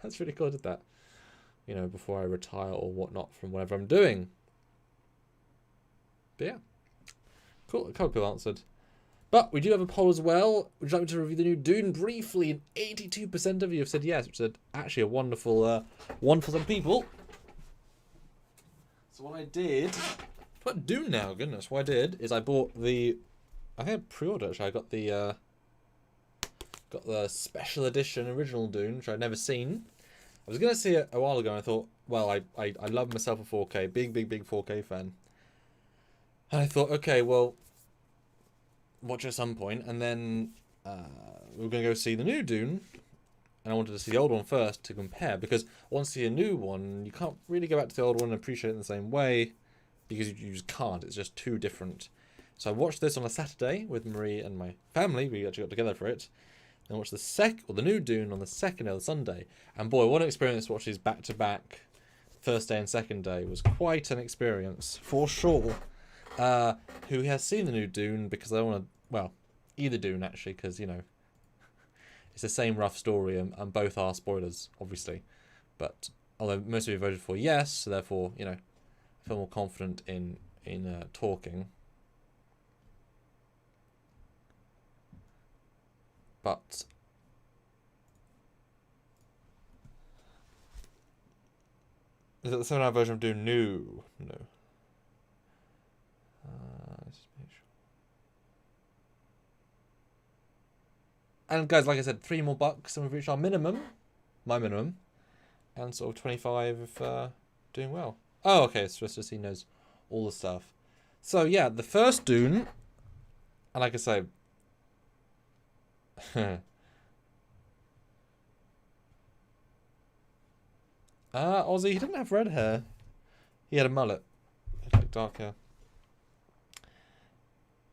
that's really cool, I did that, before I retire or whatnot from whatever I'm doing. But yeah, cool. A couple of people answered. But we do have a poll as well. Would you like me to review the new Dune briefly? And 82% of you have said yes, which is actually a wonderful some people. So what I did... What Dune now, goodness. What I did is I bought I think I pre-ordered actually. I got the special edition original Dune, which I'd never seen. I was going to see it a while ago, and I thought, well, I love myself a 4K. Big 4K fan. And I thought, okay, well, watch at some point, and then we were going to go see the new Dune, and I wanted to see the old one first to compare, because once you see a new one, you can't really go back to the old one and appreciate it in the same way, because you just can't. It's just too different. So I watched this on a Saturday with Marie and my family. We actually got together for it. And watched the new Dune on the second day of the Sunday. And boy, what an experience to watch these back-to-back first day and second day. Was quite an experience, for sure. Who has seen the new Dune, because I want to, well, either Dune actually, because, you know, it's the same rough story, and both are spoilers, obviously. But, although most of you voted for yes, so therefore, you know, I feel more confident in talking. But is it the 7-hour version of Dune? No. Let's just make sure. And guys, like I said, $3 more, and we've reached our minimum, my minimum, and sort of 25 if doing well. Oh, okay, so just he knows all the stuff. So yeah, the first Dune, and like I say. Ozzy, he didn't have red hair. He had a mullet. He had like dark hair.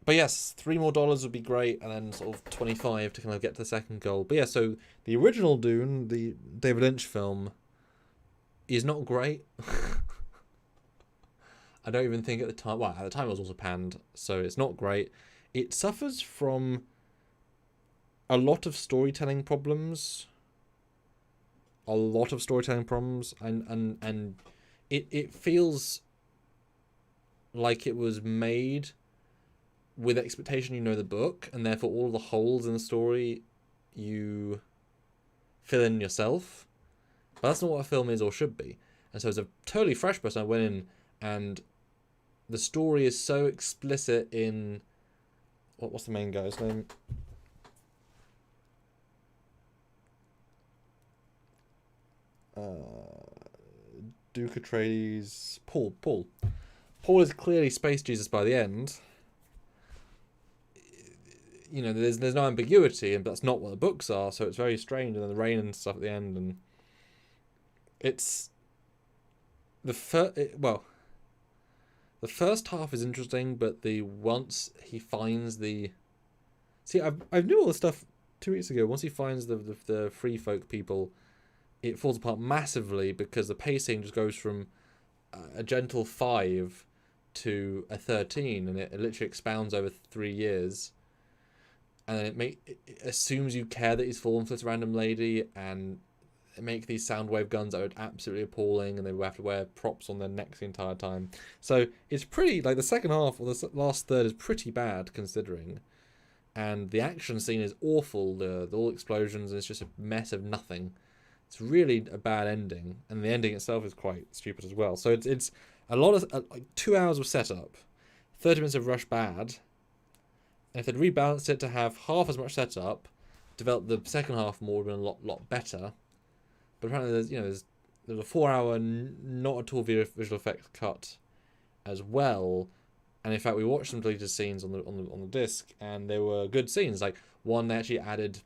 But yes, $3 more would be great, and then sort of 25 to kind of get to the second goal. But yeah, so the original Dune, the David Lynch film, is not great. I don't even think at the time. Well, at the time it was also panned, so it's not great. It suffers from a lot of storytelling problems. And it feels like it was made with expectation you know the book, and therefore all the holes in the story you fill in yourself. But that's not what a film is or should be. And so as a totally fresh person, I went in, and the story is so explicit in... What's the main guy's name? Duke Atreides... Paul. Paul is clearly Space Jesus by the end. You know, there's no ambiguity, and that's not what the books are, so it's very strange. And then the rain and stuff at the end, and it's the first half is interesting, but once he finds the... See, I knew all this stuff 2 weeks ago. Once he finds the free folk people, it falls apart massively, because the pacing just goes from a gentle 5 to a 13, and it literally expounds over 3 years. And then it assumes you care that he's fallen for this random lady, and it makes these sound wave guns that are absolutely appalling, and they have to wear props on their necks the entire time. So it's pretty, like, the second half, or the last third, is pretty bad considering. And the action scene is awful. The all explosions, and it's just a mess of nothing. It's really a bad ending, and the ending itself is quite stupid as well. So it's a lot of like 2 hours of setup, 30 minutes of rush bad. And if they'd rebalanced it to have half as much setup, develop the second half more, would have been a lot better. But apparently there's a 4 hour not at all visual effects cut as well. And in fact, we watched some deleted scenes on the disc, and they were good scenes. Like one, they actually added,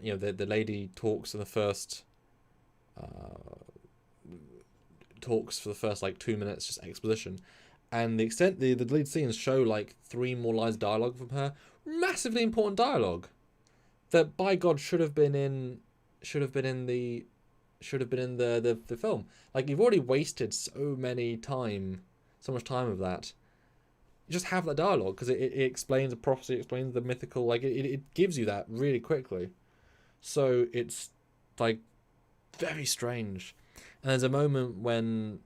you know, the lady talks in the first talks for the first like 2 minutes, just exposition, and the extent the lead scenes show like 3 more lines of dialogue from her, massively important dialogue that by God should have been in the film. Like, you've already wasted so much time of that. You just have that dialogue, because it explains the prophecy, explains the mythical, like it gives you that really quickly. So it's like very strange. And there's a moment when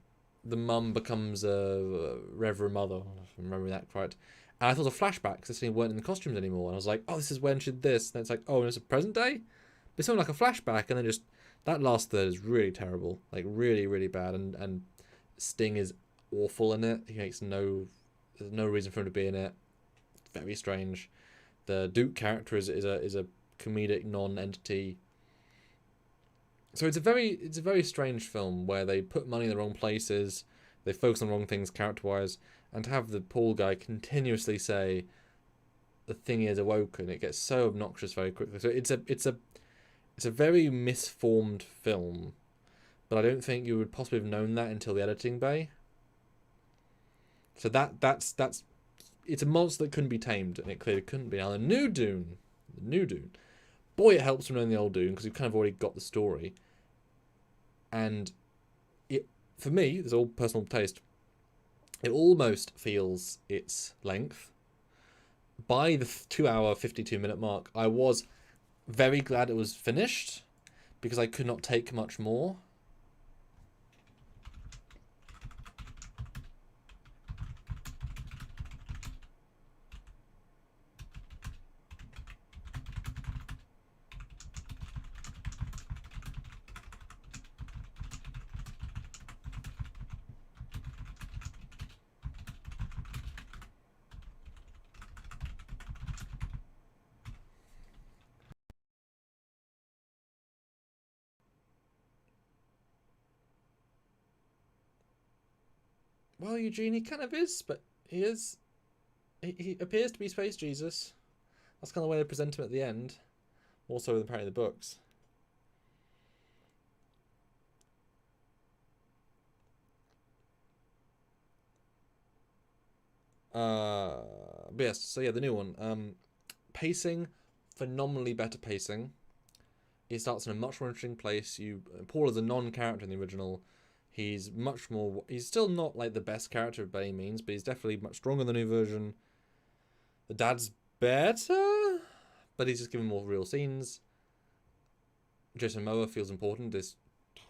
the mum becomes a Reverend Mother, if I remember that right. And I thought it was a flashback, because they weren't in the costumes anymore. And I was like, oh, this is when she did this. And it's like, oh, and it's a present day? But it's something like a flashback, and then just that last third is really terrible. Like, really, really bad. And Sting is awful in it. There's no reason for him to be in it. Very strange. The Duke character is a comedic non-entity. So it's a very strange film where they put money in the wrong places, they focus on the wrong things character-wise, and to have the Paul guy continuously say the thing is awoken, it gets so obnoxious very quickly. So it's a very misformed film, but I don't think you would possibly have known that until the editing bay. So that's it's a monster that couldn't be tamed, and it clearly couldn't be. Now the new Dune, boy, it helps from knowing the old Dune because you've kind of already got the story. And it, for me, this is all personal taste, it almost feels its length. By the 2-hour, 52-minute mark, I was very glad it was finished because I could not take much more. Well, Eugene, he kind of is, but he is. He appears to be Space Jesus. That's kind of the way they present him at the end. Also, with apparently the books. But yes, so yeah, the new one. Pacing, phenomenally better pacing. It starts in a much more interesting place. Paul is a non-character in the original. He's much more. He's still not like the best character by any means, but he's definitely much stronger in the new version. The dad's better, but he's just given more real scenes. Jason Momoa feels important.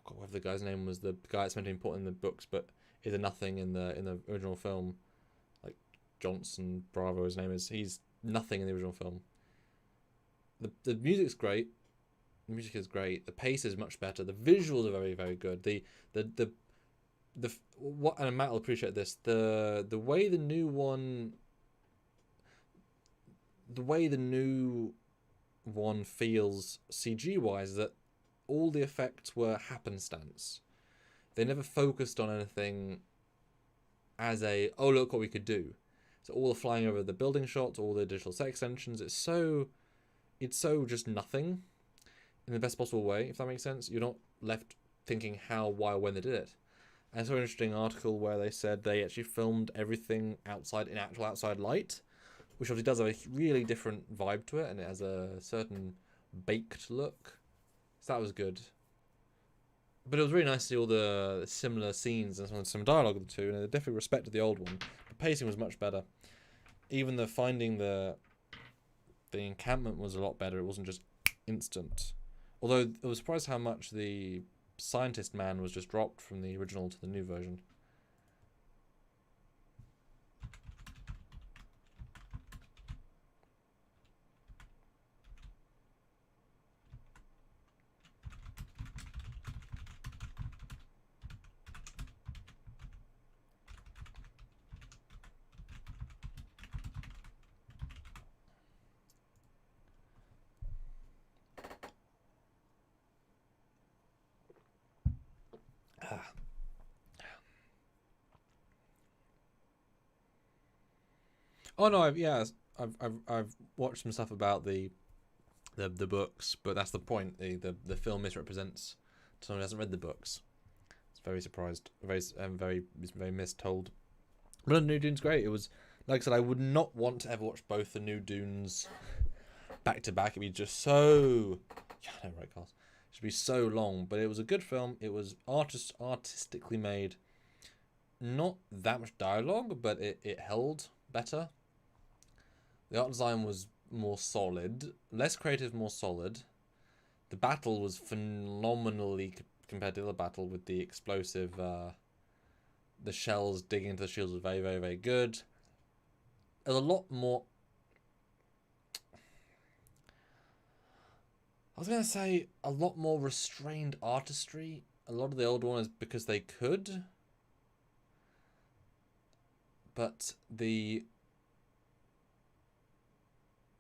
Whatever the guy's name was, the guy that's meant to be important in the books, but is a nothing in the original film. Like Johnson Bravo, his name is. He's nothing in the original film. The music's great. The music is great. The pace is much better. The visuals are very, very good. And Matt will appreciate this. The way the new one feels CG wise, that all the effects were happenstance. They never focused on anything as oh look what we could do. So all the flying over the building shots, all the digital set extensions, it's so just nothing. In the best possible way, if that makes sense. You're not left thinking how, why, or when they did it. And I saw an interesting article where they said they actually filmed everything in actual outside light, which obviously does have a really different vibe to it, and it has a certain baked look. So that was good. But it was really nice to see all the similar scenes and some dialogue of the two, and they definitely respected the old one. The pacing was much better. Even finding the encampment was a lot better. It wasn't just instant. Although I was surprised how much the scientist man was just dropped from the original to the new version. Oh no, I've watched some stuff about the books, but that's the point. The film misrepresents someone who hasn't read the books. It's very surprised, very mistold. But the new Dune's great. It was, like I said, I would not want to ever watch both the new Dunes back to back. It'd be just so, yeah, I know, right, Carl? It should be so long. But it was a good film. It was artistically made. Not that much dialogue, but it held better. The art design was more solid, less creative, more solid. The battle was phenomenally compared to the other battle with the explosive, the shells digging into the shields was very, very, very good. There's a lot more. I was going to say a lot more restrained artistry. A lot of the old one is because they could. But the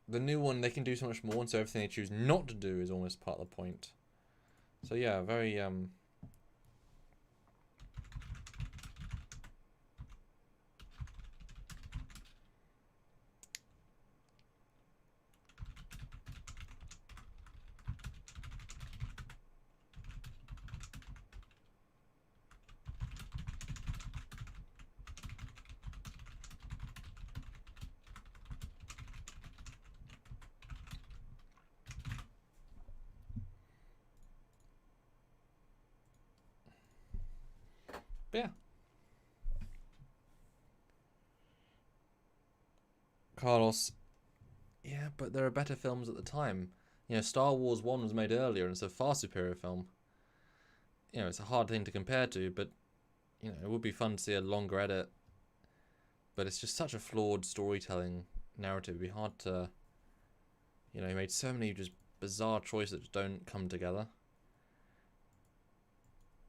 new one, they can do so much more, and so everything they choose not to do is almost part of the point. So yeah, very But yeah. Carlos, yeah, but there are better films at the time. You know, Star Wars 1 was made earlier and it's a far superior film. You know, it's a hard thing to compare to, but, you know, it would be fun to see a longer edit. But it's just such a flawed storytelling narrative. It'd be hard to, you know, he made so many just bizarre choices that don't come together.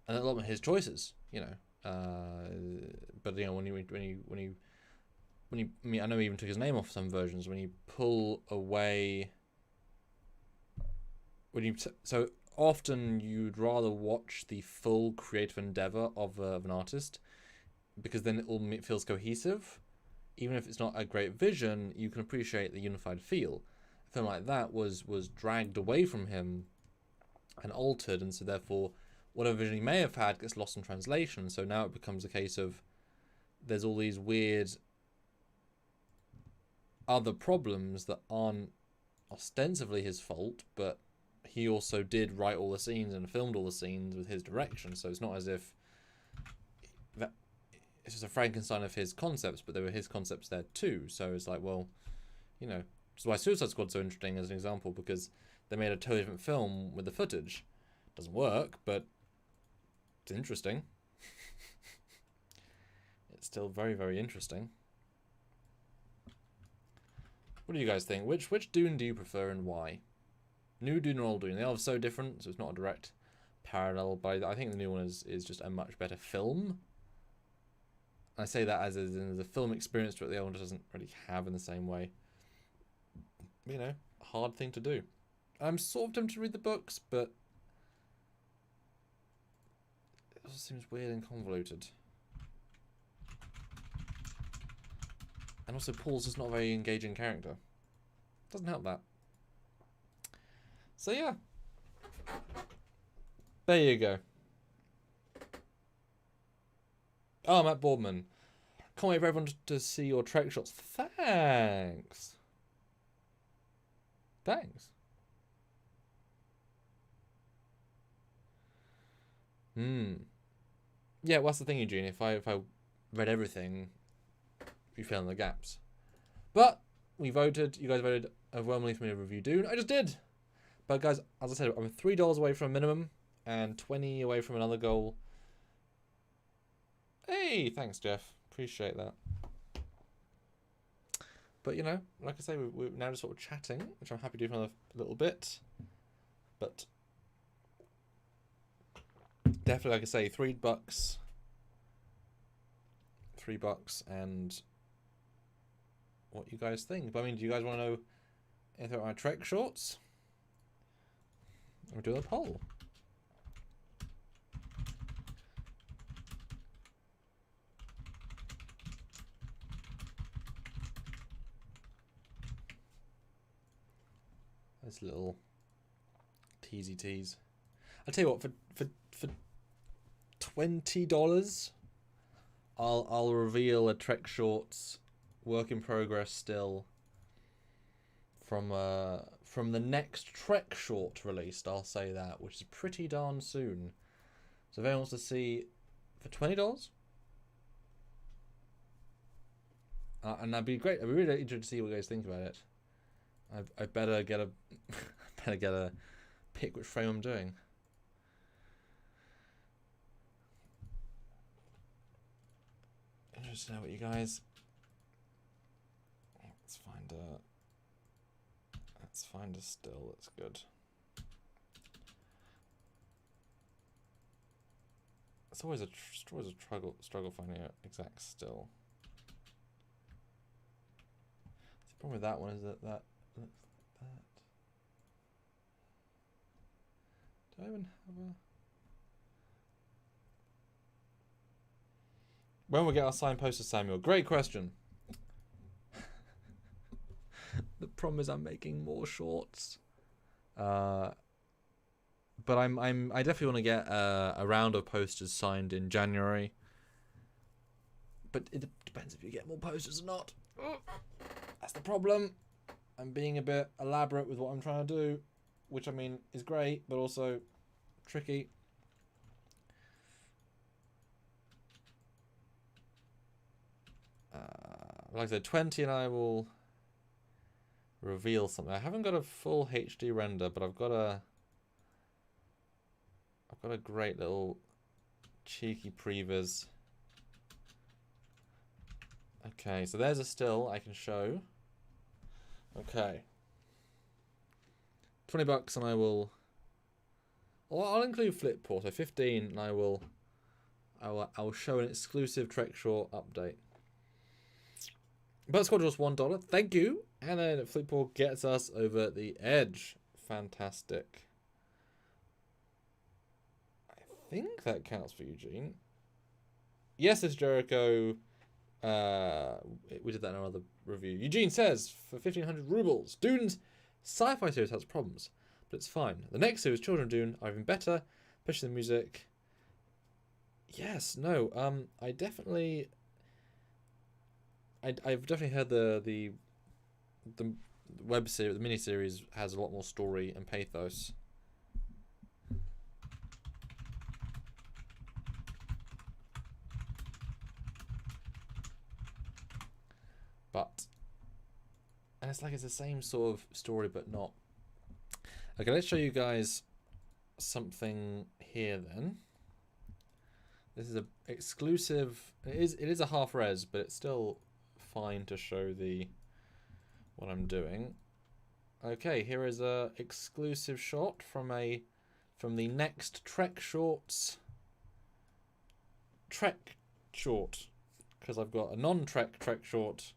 And a lot of his choices, you know. But, you know, when you I mean, I know he even took his name off some versions. When you pull away, so often you'd rather watch the full creative endeavor of an artist, because then it feels cohesive. Even if it's not a great vision, you can appreciate the unified feel. A film like that was dragged away from him and altered, and so therefore whatever vision he may have had gets lost in translation. So now it becomes a case of there's all these weird other problems that aren't ostensibly his fault, but he also did write all the scenes and filmed all the scenes with his direction. So it's not as if that it's just a Frankenstein of his concepts, but there were his concepts there too. So it's like, well, you know, which is why Suicide Squad's so interesting as an example, because they made a totally different film with the footage. It doesn't work, but it's interesting. It's still very, very interesting. What do you guys think? Which Dune do you prefer and why? New Dune or old Dune? They are so different, so it's not a direct parallel, but I think the new one is just a much better film. I say that as a film experience to it the old one doesn't really have in the same way. You know, hard thing to do. I'm sort of tempted to read the books, but it also seems weird and convoluted. And also Paul's just not a very engaging character. Doesn't help that. So yeah. There you go. Oh, Matt Boardman. Can't wait for everyone to see your Trek shots. Thanks. Thanks. Yeah, well, that's the thing, Eugene. If I read everything, you fill in the gaps. But we voted. You guys voted overwhelmingly for me to review Dune. I just did. But guys, as I said, I'm $3 away from a minimum and 20 away from another goal. Hey, thanks, Jeff. Appreciate that. But, you know, like I say, we're now just sort of chatting, which I'm happy to do for another little bit. But definitely, like I say, $3. $3 and what you guys think. But I mean, do you guys want to know anything about my Trek shorts? We'll do a poll. This little teasy tease. I'll tell you what, for $20, I'll reveal a Trek shorts work in progress still from the next Trek short released. I'll say that, which is pretty darn soon. So if anyone wants to see for $20, and that'd be great. I'd be really interested to see what you guys think about it. I better get a pick which frame I'm doing. Interested to know what you guys. Let's find a still that's good. It's always a struggle finding an exact still. The problem with that one is that looks like that. Do I even have a? When will we get our signed poster, Samuel? Great question. The problem is I'm making more shorts. But I definitely want to get a round of posters signed in January. But it depends if you get more posters or not. That's the problem. I'm being a bit elaborate with what I'm trying to do, which I mean is great, but also tricky. like I said, 20, and I will reveal something. I haven't got a full HD render, but I've got a great little cheeky previs. Okay, so there's a still I can show. Okay. $20 and I will... Well, I'll include Flipboard, so 15, and I will show an exclusive Trek Short update. But Squad was $1. Thank you. And then Flipboard gets us over the edge. Fantastic. I think that counts for Eugene. Yes, it's Jericho. We did that in another review. Eugene says, for 1,500 rubles, Dune's sci-fi series has problems, but it's fine. The next series, Children of Dune, are even better, especially the music. Yes, no, I've definitely heard the web series, the miniseries has a lot more story and pathos. And it's like it's the same sort of story, but not. Okay, let's show you guys something here then. This is a exclusive. It is a half res, but it's still fine to show what I'm doing. Okay, here is a exclusive shot from the next Trek Shorts. Trek Short, because I've got a non-Trek Trek Short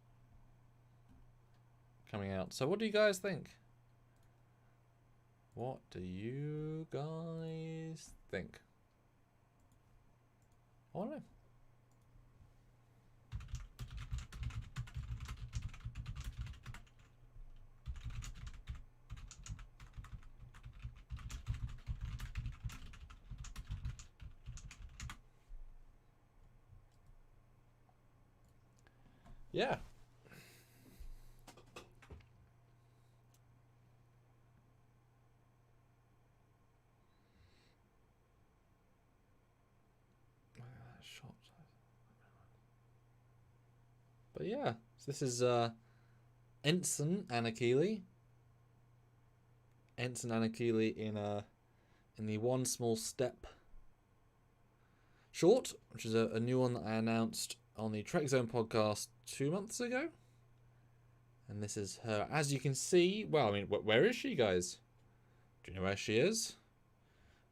coming out. So what do you guys think? What do you guys think? I don't know. Yeah. But yeah, so this is Ensign Anomaly. Ensign Anomaly in the One Small Step short, which is a new one that I announced on the Trek Zone podcast 2 months ago. And this is her. As you can see, well, I mean, where is she, guys? Do you know where she is?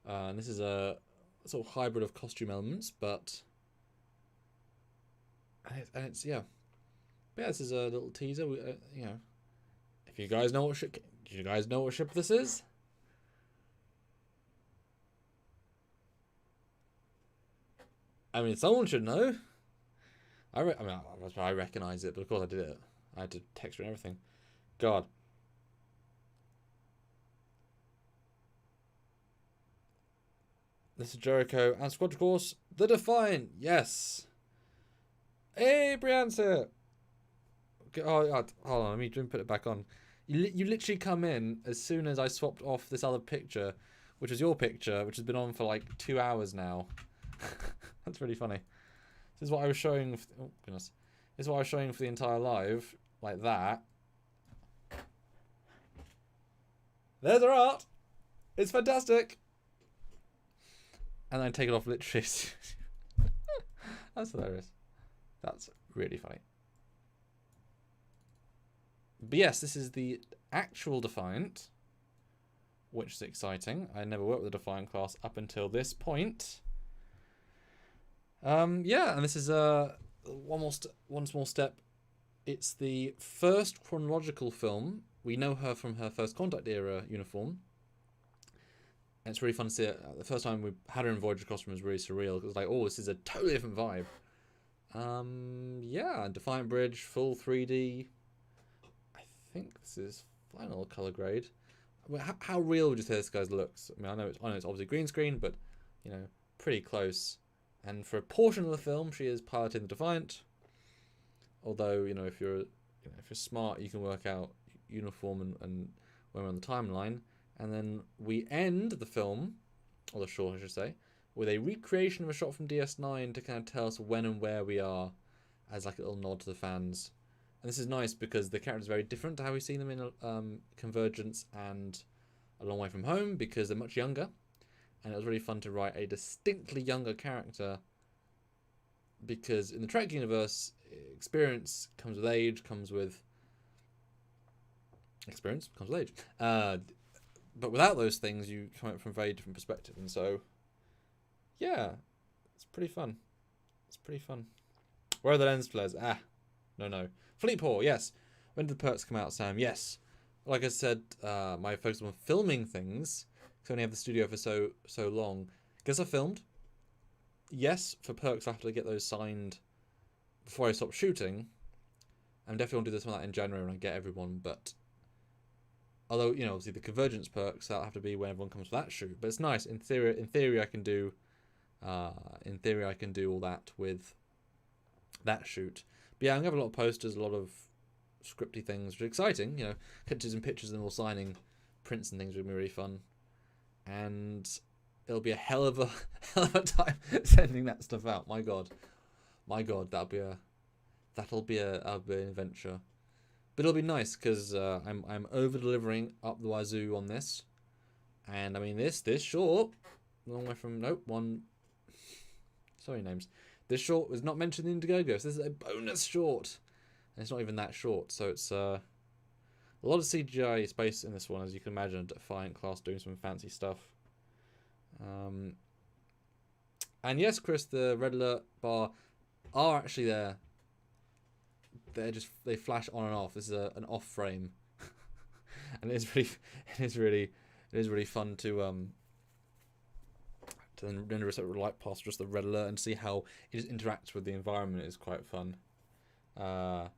And this is a sort of hybrid of costume elements, but and it's yeah. But yeah, this is a little teaser. You know, if you guys know what ship, do you guys know what ship this is? I mean, someone should know. I recognize it, but of course I did it. I had to text her and everything. God. This is Jericho and Squad Course. The Defiant. Yes. Hey, Brianne's here. Oh, hold on. Let me put it back on. You literally come in as soon as I swapped off this other picture, which is your picture, which has been on for like 2 hours now. That's really funny. This is what I was showing. Oh goodness. This is what I was showing for the entire live, like that. There's our art. It's fantastic. And then I take it off literally. That's hilarious. That's really funny. But yes, this is the actual Defiant, which is exciting. I never worked with the Defiant class up until this point. Yeah, and this is one small step. It's the first chronological film. We know her from her First Contact era uniform. And it's really fun to see it. The first time we had her in Voyager costume was really surreal. It was like, oh, this is a totally different vibe. Yeah, Defiant Bridge, full 3D. I think this is final color grade. I mean, how real would you say this guy's looks? I mean, I know it's obviously green screen, but you know, pretty close. And for a portion of the film, she is piloting the Defiant. Although, you know, if you're smart, you can work out uniform and when we're on the timeline. And then we end the film, or the short, I should say, with a recreation of a shot from DS9 to kind of tell us when and where we are as like a little nod to the fans. And this is nice because the characters are very different to how we've seen them in Convergence and A Long Way From Home, because they're much younger. And it was really fun to write a distinctly younger character, because in the Trek universe, experience comes with age, comes with age. But without those things, you come at it from a very different perspective. And so, yeah, it's pretty fun. It's pretty fun. Where are the lens flares? No. Fleet Paw, yes. When did the perks come out, Sam? Yes. Like I said, my focus on filming things, because I only have the studio for so long. Because I filmed. Yes, for perks I have to get those signed before I stop shooting. I'm definitely going to do this one in January when I get everyone, but although, you know, obviously the Convergence perks, that'll have to be when everyone comes for that shoot. But it's nice. In theory I can do all that with that shoot. But yeah, I'm going to have a lot of posters, a lot of scripty things, which are exciting. You know, pictures and pictures and all signing prints and things will be really fun. And it'll be a hell of a time sending that stuff out. My God, that'll be an adventure. But it'll be nice because I'm over delivering up the wazoo on this, and I mean this short, long way from sorry names. This short was not mentioned in Indiegogo, so this is a bonus short, and it's not even that short. So it's a lot of CGI space in this one, as you can imagine. Defiant class doing some fancy stuff. And yes, Chris, the red alert bar are actually there. They flash on and off. This is an off frame, and it is really fun to then render a separate light past just the red alert and see how it just interacts with the environment. Is quite fun. But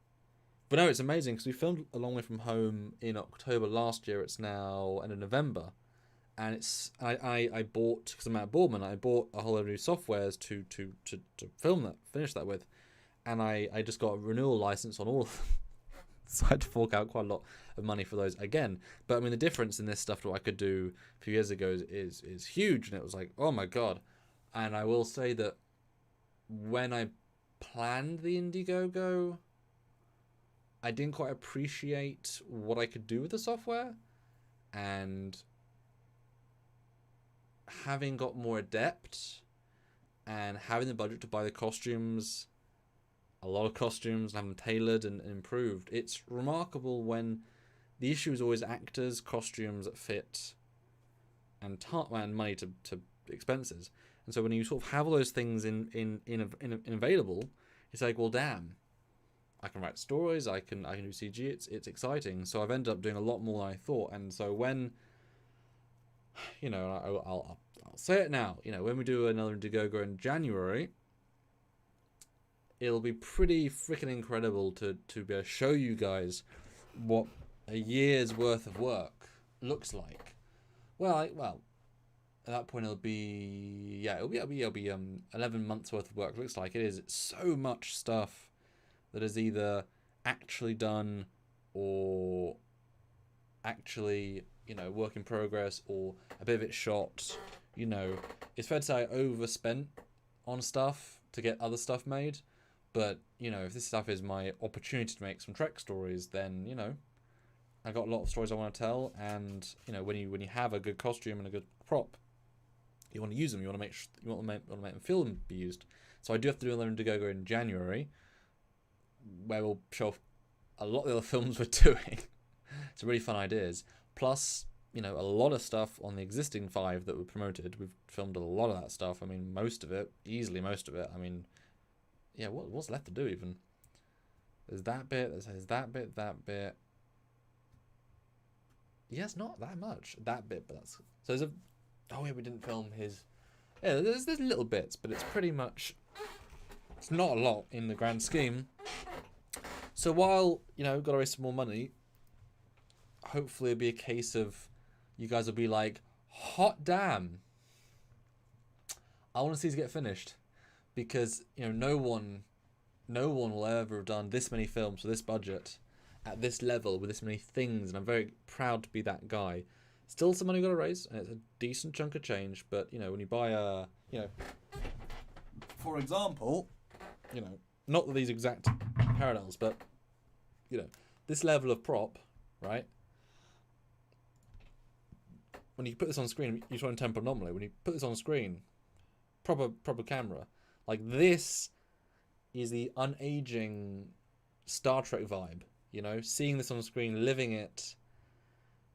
no, it's amazing because we filmed A Long Way From Home in October last year. It's now end of November, and I bought, because I'm at Boardman, I bought a whole lot of new softwares to finish that with. And I just got a renewal license on all of them. So I had to fork out quite a lot of money for those again. But I mean, the difference in this stuff to what I could do a few years ago is huge. And it was like, oh my God. And I will say that when I planned the Indiegogo, I didn't quite appreciate what I could do with the software. And having got more adept and having the budget to buy the costumes, a lot of costumes, and have them tailored and improved. It's remarkable when the issue is always actors, costumes that fit, and money to expenses. And so when you sort of have all those things in available, it's like, well, damn, I can write stories, I can do CG. It's exciting. So I've ended up doing a lot more than I thought. And so when, you know, I'll say it now. You know, when we do another Indiegogo in January, it'll be pretty freaking incredible to be able to show you guys what a year's worth of work looks like. Well, at that point it'll be 11 months worth of work. Looks like it is. It's so much stuff that is either actually done or actually, you know, work in progress, or a bit of it shot. You know, it's fair to say I overspent on stuff to get other stuff made. But, you know, if this stuff is my opportunity to make some Trek stories, then, you know, I got a lot of stories I want to tell. And, you know, when you have a good costume and a good prop, you want to use them. You want to make them feel and be used. So I do have to do another Indiegogo in January, where we'll show off a lot of the other films we're doing. Some really fun ideas. Plus, you know, a lot of stuff on the existing 5 that were promoted. We've filmed a lot of that stuff. I mean, easily most of it. I mean, yeah, what's left to do even? There's that bit, there's that bit. Yeah, it's not that much. That bit, but that's... So there's we didn't film his... Yeah, there's little bits, but it's pretty much... It's not a lot in the grand scheme. So while, you know, gotta raise some more money, hopefully it'll be a case of you guys will be like, hot damn, I want to see this get finished. Because, you know, no one will ever have done this many films for this budget, at this level, with this many things, and I'm very proud to be that guy. Still some money got to raise, and it's a decent chunk of change, but, you know, when you buy a, you know, for example, you know, not that these exact parallels, but you know, this level of prop, right? When you put this on screen, you try and temper Anomaly. When you put this on screen, proper camera, like this is the unaging Star Trek vibe. You know, seeing this on screen, living it,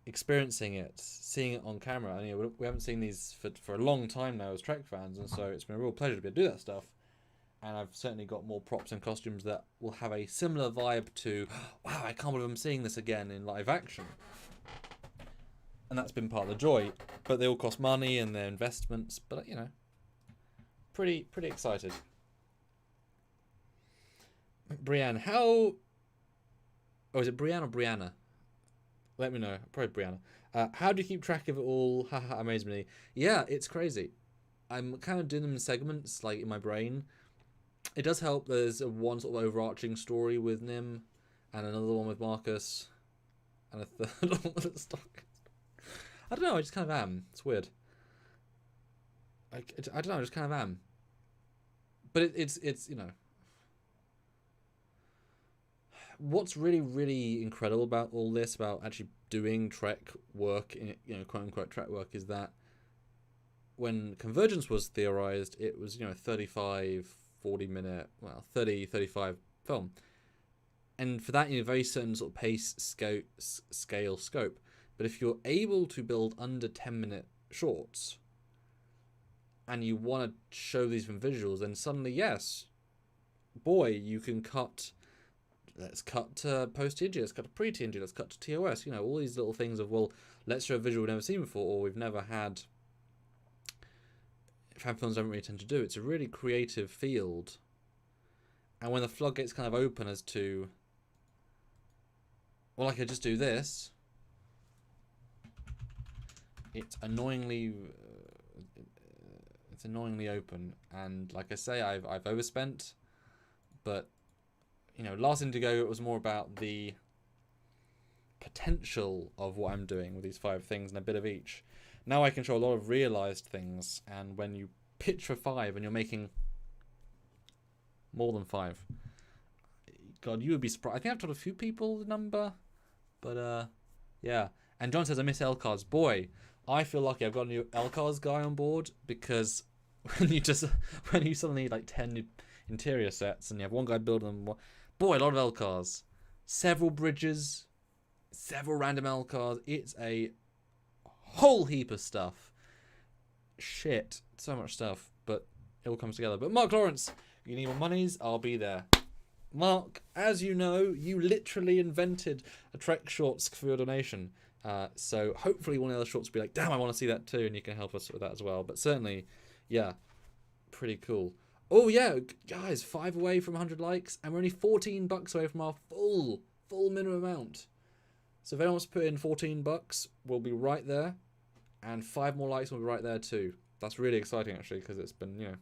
experiencing it, seeing it on camera. And you know, we haven't seen these for a long time now as Trek fans, and so it's been a real pleasure to be able to do that stuff. And I've certainly got more props and costumes that will have a similar vibe to, wow, I can't believe I'm seeing this again in live action. And that's been part of the joy. But they all cost money and they're investments. But, you know, pretty excited. Brianne, how... Oh, is it Brianne or Brianna? Let me know. Probably Brianna. How do you keep track of it all? Haha, amazingly. Yeah, it's crazy. I'm kind of doing them in segments, like in my brain. It does help. There's one sort of overarching story with Nim, and another one with Marcus, and a third one with Stock. I don't know. I just kind of am. It's weird. I don't know. I just kind of am. But it's you know. What's really incredible about all this, about actually doing Trek work, you know, quote unquote Trek work, is that when Convergence was theorized, it was, you know, 35-40 minute, well, 30-35 film, and for that, you know, very certain sort of pace, scale, scope. But if you're able to build under 10-minute shorts, and you want to show these from visuals, then suddenly, yes, boy, you can cut. Let's cut to post-TNG, let's cut to pre-TNG, let's cut to TOS. You know, all these little things of, well, let's show a visual we've never seen before, or we've never had. Fan films don't really tend to do. It's a really creative field. And when the floodgates kind of open as to, well, I could just do this. It's annoyingly open. And like I say, I've overspent, but you know, last Indigo, it was more about the potential of what I'm doing with these 5 things and a bit of each. Now I can show a lot of realised things, and when you pitch for 5 and you're making more than 5, God, you would be surprised. I think I've told a few people the number, but yeah. And John says, I miss L-cards. Boy, I feel lucky I've got a new L-cards guy on board, because when you suddenly need like 10 interior sets and you have one guy building them, boy, a lot of L-cars, several bridges, several random L-cars. It's a whole heap of stuff. Shit, so much stuff, but it all comes together. But Mark Lawrence, you need more monies, I'll be there. Mark, as you know, you literally invented a Trek shorts for your donation. So hopefully one of the other shorts will be like, damn, I want to see that too, and you can help us with that as well. But certainly, yeah, pretty cool. Oh yeah, guys, 5 away from 100 likes, and we're only $14 away from our full minimum amount. So if anyone wants to put in $14, we'll be right there, and 5 more likes will be right there too. That's really exciting actually, because it's been, you know.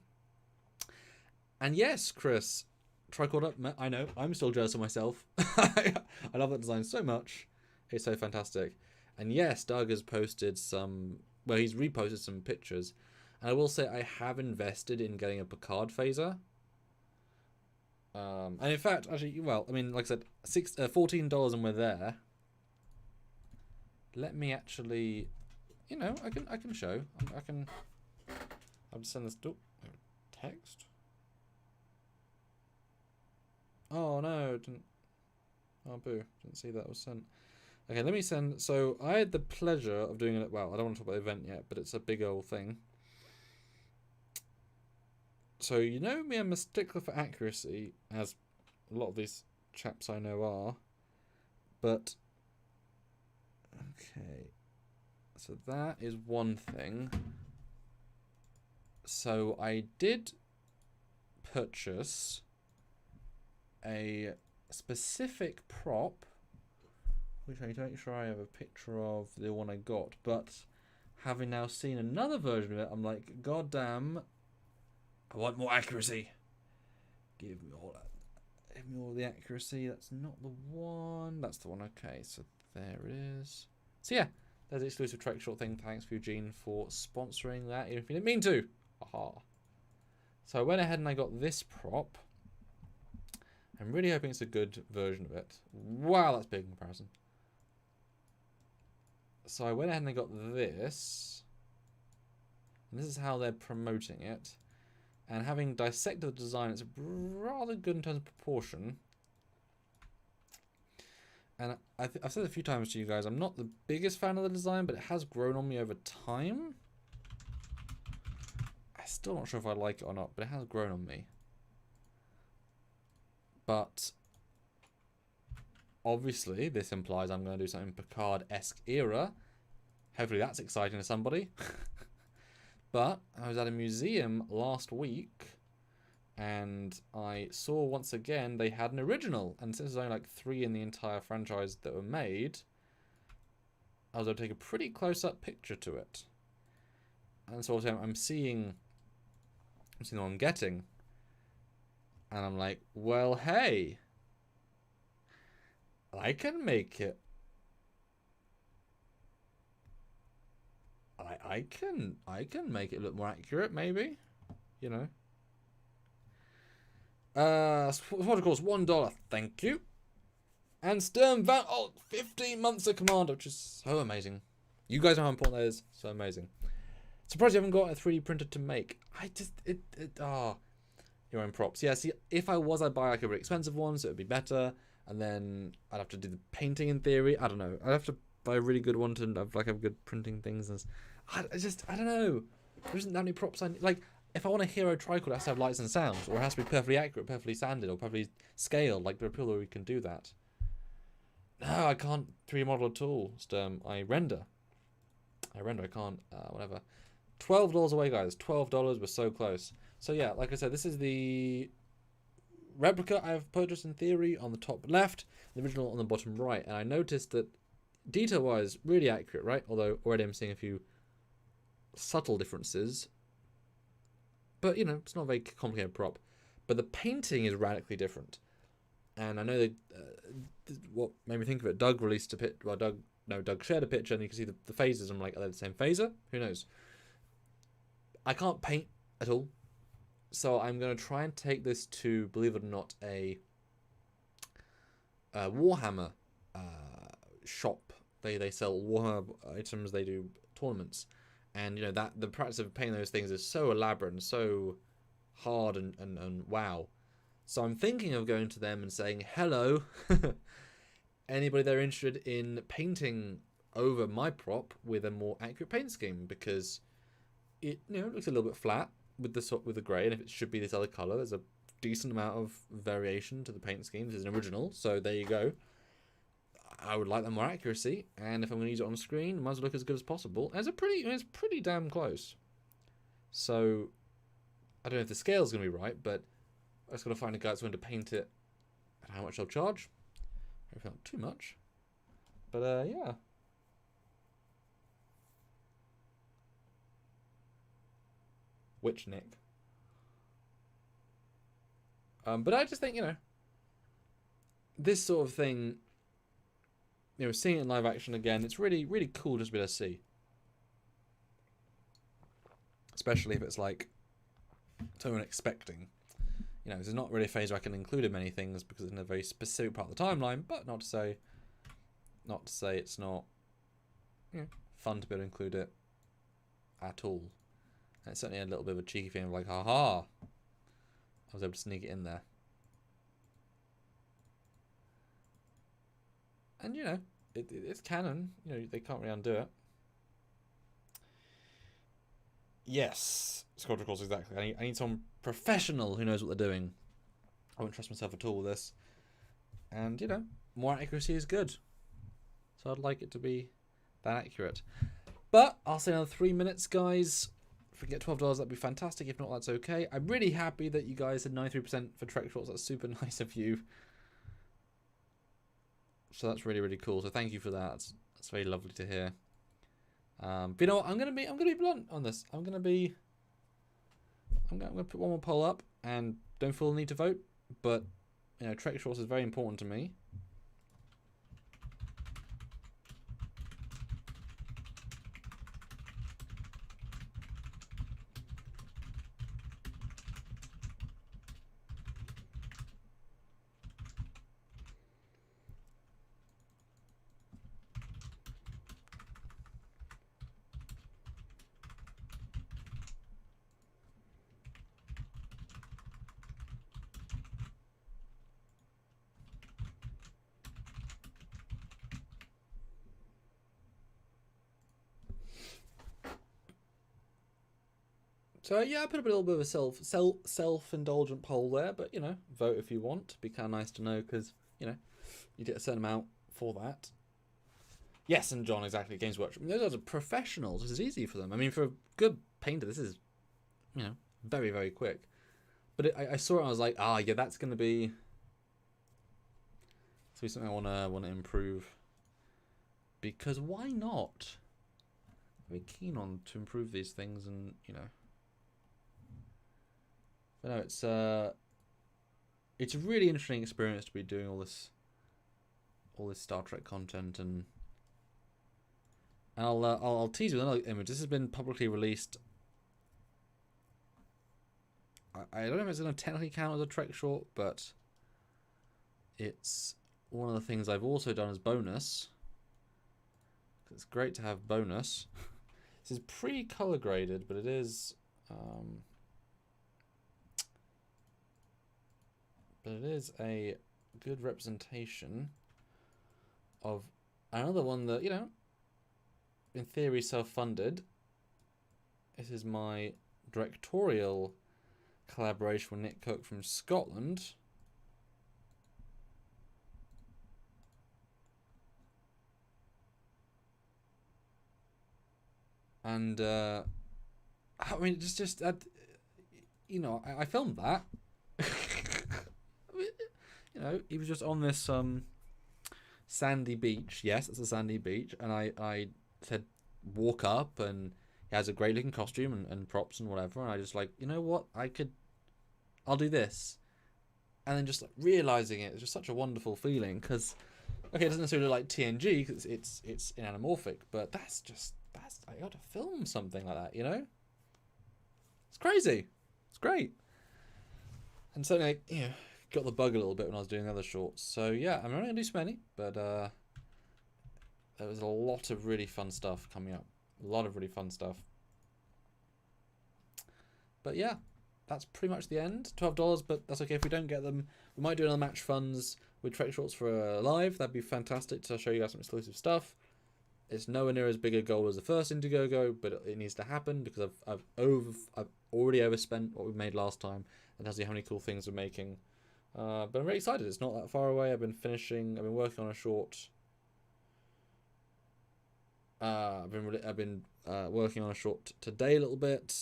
And yes, Chris, Tricorder, I know, I'm still jealous of myself. I love that design so much. It's so fantastic. And yes, Doug has posted some, well, he's reposted some pictures. And I will say I have invested in getting a Picard phaser. And in fact, actually, well, I mean, like I said, $14 and we're there. Let me actually, you know, I can show. I'll just send this to text. Oh no, it didn't. Oh boo, didn't see that was sent. Okay, let me send. So I had the pleasure of doing it. Well, I don't want to talk about the event yet, but it's a big old thing. So you know me, I'm a stickler for accuracy, as a lot of these chaps I know are. But okay, so that is one thing. So I did purchase a specific prop, which I need to make sure I have a picture of the one I got, but having now seen another version of it, I'm like, god damn, I want more accuracy. Give me all that. Give me all the accuracy. That's not the one. That's the one. Okay, so there it is. So yeah, there's the exclusive Trek short thing. Thanks, Eugene, for sponsoring that, even if you didn't mean to. Aha. So I went ahead and I got this prop. I'm really hoping it's a good version of it. Wow, that's big in comparison. So I went ahead and I got this. And this is how they're promoting it. And having dissected the design, it's rather good in terms of proportion. And I've said a few times to you guys, I'm not the biggest fan of the design, but it has grown on me over time. I'm still not sure if I like it or not, but it has grown on me. But obviously, this implies I'm going to do something Picard-esque era. Hopefully that's exciting to somebody. But I was at a museum last week, and I saw once again they had an original. And since there's only like 3 in the entire franchise that were made, I was able to take a pretty close-up picture to it. And so I'm seeing what I'm getting. And I'm like, well, hey, I can make it. I can make it look more accurate, maybe. You know. What of course, $1. Thank you. And Stern Van 15 months of command, which is so amazing. You guys know how important that is. So amazing. Surprised you haven't got a 3D printer to make. Your own props. Yeah, see, if I was, I'd buy like a really expensive one, so it'd be better. And then I'd have to do the painting in theory. I don't know. I'd have to buy a really good one to have good printing things. I don't know. There isn't that many props I need. Like, if I want a hero tricol, it has to have lights and sounds, or it has to be perfectly accurate, perfectly sanded, or perfectly scaled. Like, there are people who can do that. No, I can't 3D model at all. I render. I can't. Whatever. $12 away, guys. $12. We're so close. So yeah, like I said, this is the replica I've purchased in theory on the top left, the original on the bottom right, and I noticed that detail-wise, really accurate, right? Although already I'm seeing a few subtle differences. But, you know, it's not a very complicated prop. But the painting is radically different. And I know that what made me think of it, Doug released a picture, well, Doug shared a picture, and you can see the phases. I'm like, are they the same phaser? Who knows? I can't paint at all. So I'm going to try and take this to, believe it or not, a Warhammer shop. They sell Warhammer items, they do tournaments. And, you know, that the practice of painting those things is so elaborate and so hard and wow. So I'm thinking of going to them and saying, hello, anybody that are interested in painting over my prop with a more accurate paint scheme, because it, you know, looks a little bit flat with the grey, and if it should be this other colour, there's a decent amount of variation to the paint scheme. This is an original, so there you go. I would like that more accuracy, and if I'm going to use it on screen, it might as well look as good as possible. And it's pretty damn close. So I don't know if the scale's going to be right, but I just got to find a guy that's willing to paint it at how much they'll charge. Hopefully not too much. But yeah. Which Nick? But I just think, you know, this sort of thing, you know, seeing it in live action again, it's really, really cool just to be able to see. Especially if it's like something expecting. You know, this is not really a phase where I can include in many things because it's in a very specific part of the timeline, but not to say it's not, you know, fun to be able to include it at all. And it's certainly a little bit of a cheeky thing of like, haha, I was able to sneak it in there. And, you know, it's canon. You know, they can't really undo it. Yes, Squadron Calls, exactly. I need someone professional who knows what they're doing. I won't trust myself at all with this. And, you know, more accuracy is good. So I'd like it to be that accurate. But I'll say another 3 minutes, guys. If we get $12, that'd be fantastic. If not, that's okay. I'm really happy that you guys had 93% for Trekyards. That's super nice of you. So that's really, really cool. So thank you for that. That's very lovely to hear. But you know what? I'm gonna be blunt on this. I'm gonna put one more poll up, and don't feel the need to vote. But you know, Trekyards is very important to me. So yeah, I put a little bit of a self-indulgent poll there, but you know, vote if you want. It'd be kind of nice to know because you know you get a certain amount for that. Yes, and John, exactly. Games Workshop. Those are professionals. This is easy for them. I mean, for a good painter, this is you know very very quick. But I saw it, and I was like, ah, yeah, that's gonna be something I wanna improve. Because why not? I'm very keen on to improve these things, and you know. But no, it's a really interesting experience to be doing all this Star Trek content, and I'll tease you with another image. This has been publicly released. I don't know if it's going to technically count as a Trek short, but it's one of the things I've also done as bonus. It's great to have bonus. This is pre-color graded, but it is. But it is a good representation of another one that, you know, in theory self-funded. This is my directorial collaboration with Nick Cook from Scotland. And, I mean, just you know, I filmed that. You know, he was just on this sandy beach. Yes, it's a sandy beach. And I said, walk up, and he has a great looking costume and props and whatever. And I just like, you know what? I'll do this. And then just like, realizing it's just such a wonderful feeling. Because, okay, it doesn't necessarily look like TNG because it's anamorphic. But that's I got to film something like that, you know? It's crazy. It's great. And so, like, you know, got the bug a little bit when I was doing the other shorts. So yeah, I'm not going to do so many, but there was a lot of really fun stuff coming up. A lot of really fun stuff. But yeah, that's pretty much the end. $12, but that's okay if we don't get them. We might do another match funds with Trek shorts for live. That'd be fantastic to show you guys some exclusive stuff. It's nowhere near as big a goal as the first Indiegogo, but it needs to happen because I've already overspent what we made last time, and tells you how many cool things we're making. But I'm very excited. It's not that far away. I've been working on a short. I've been working on a short today a little bit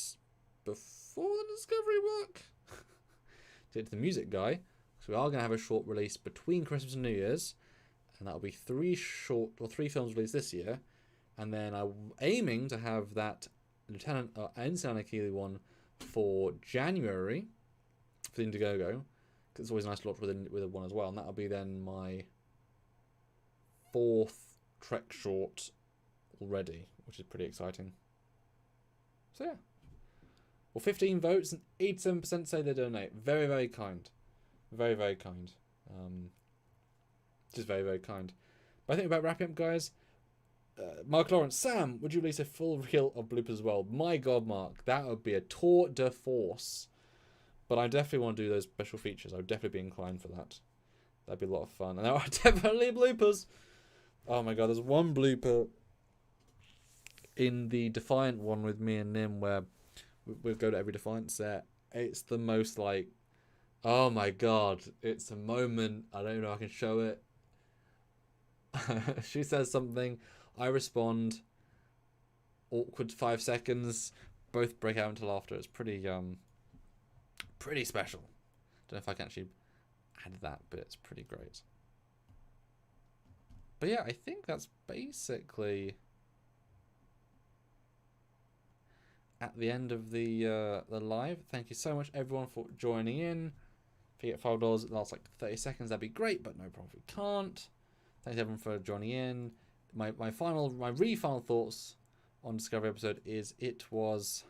before the Discovery work. To get to the music guy, so we are going to have a short release between Christmas and New Year's, and that'll be 3 films released this year, and then I'm aiming to have that Ensign Akili one for January for the Indiegogo. It's always nice to launch with one as well, and that'll be then my 4th Trek short already, which is pretty exciting. So yeah. Well, 15 votes and 87% say they donate. Very, very kind. Very, very kind. Just very, very kind. But I think about wrapping up, guys. Mark Lawrence, Sam, would you release a full reel of bloopers as well? My God, Mark, that would be a tour de force. But I definitely want to do those special features. I would definitely be inclined for that. That'd be a lot of fun. And there are definitely bloopers. Oh my God, there's one blooper in the Defiant one with me and Nim where we'll go to every Defiant set. It's the most like, oh my God, it's a moment. I don't know if I can show it. She says something. I respond. Awkward 5 seconds. Both break out into laughter. It's pretty special. Don't know if I can actually add that, but it's pretty great. But yeah, I think that's basically at the end of the live. Thank you so much everyone for joining in. If you get $5, it lasts like 30 seconds, that'd be great, but no problem if we can't. Thanks everyone for joining in. My final thoughts on Discovery episode is it was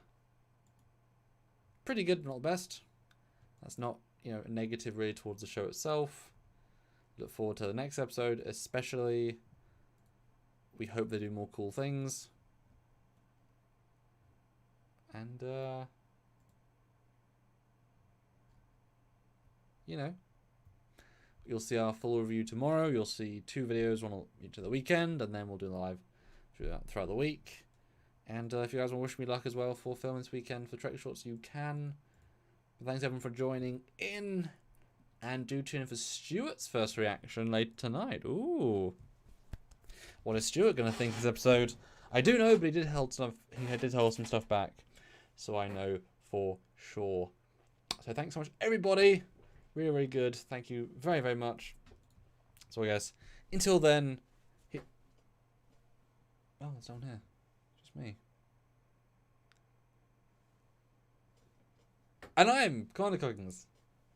pretty good, but not the best. That's not, you know, negative really towards the show itself. Look forward to the next episode, especially. We hope they do more cool things. And, you know, you'll see our full review tomorrow. You'll see 2 videos, one each of the weekend, and then we'll do live throughout the week. And if you guys want to wish me luck as well for filming this weekend for Trek Shorts, you can. But thanks everyone for joining in. And do tune in for Stuart's first reaction later tonight. Ooh. What is Stuart going to think of this episode? I do know, but he did hold some stuff back. So I know for sure. So thanks so much, everybody. Really, really good. Thank you very, very much. So I guess, until then... Oh, it's down here. Just me. And I'm Commander Cockings.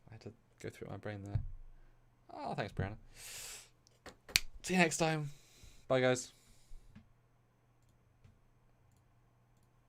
I had to go through my brain there. Oh, thanks, Brianna. See you next time. Bye, guys.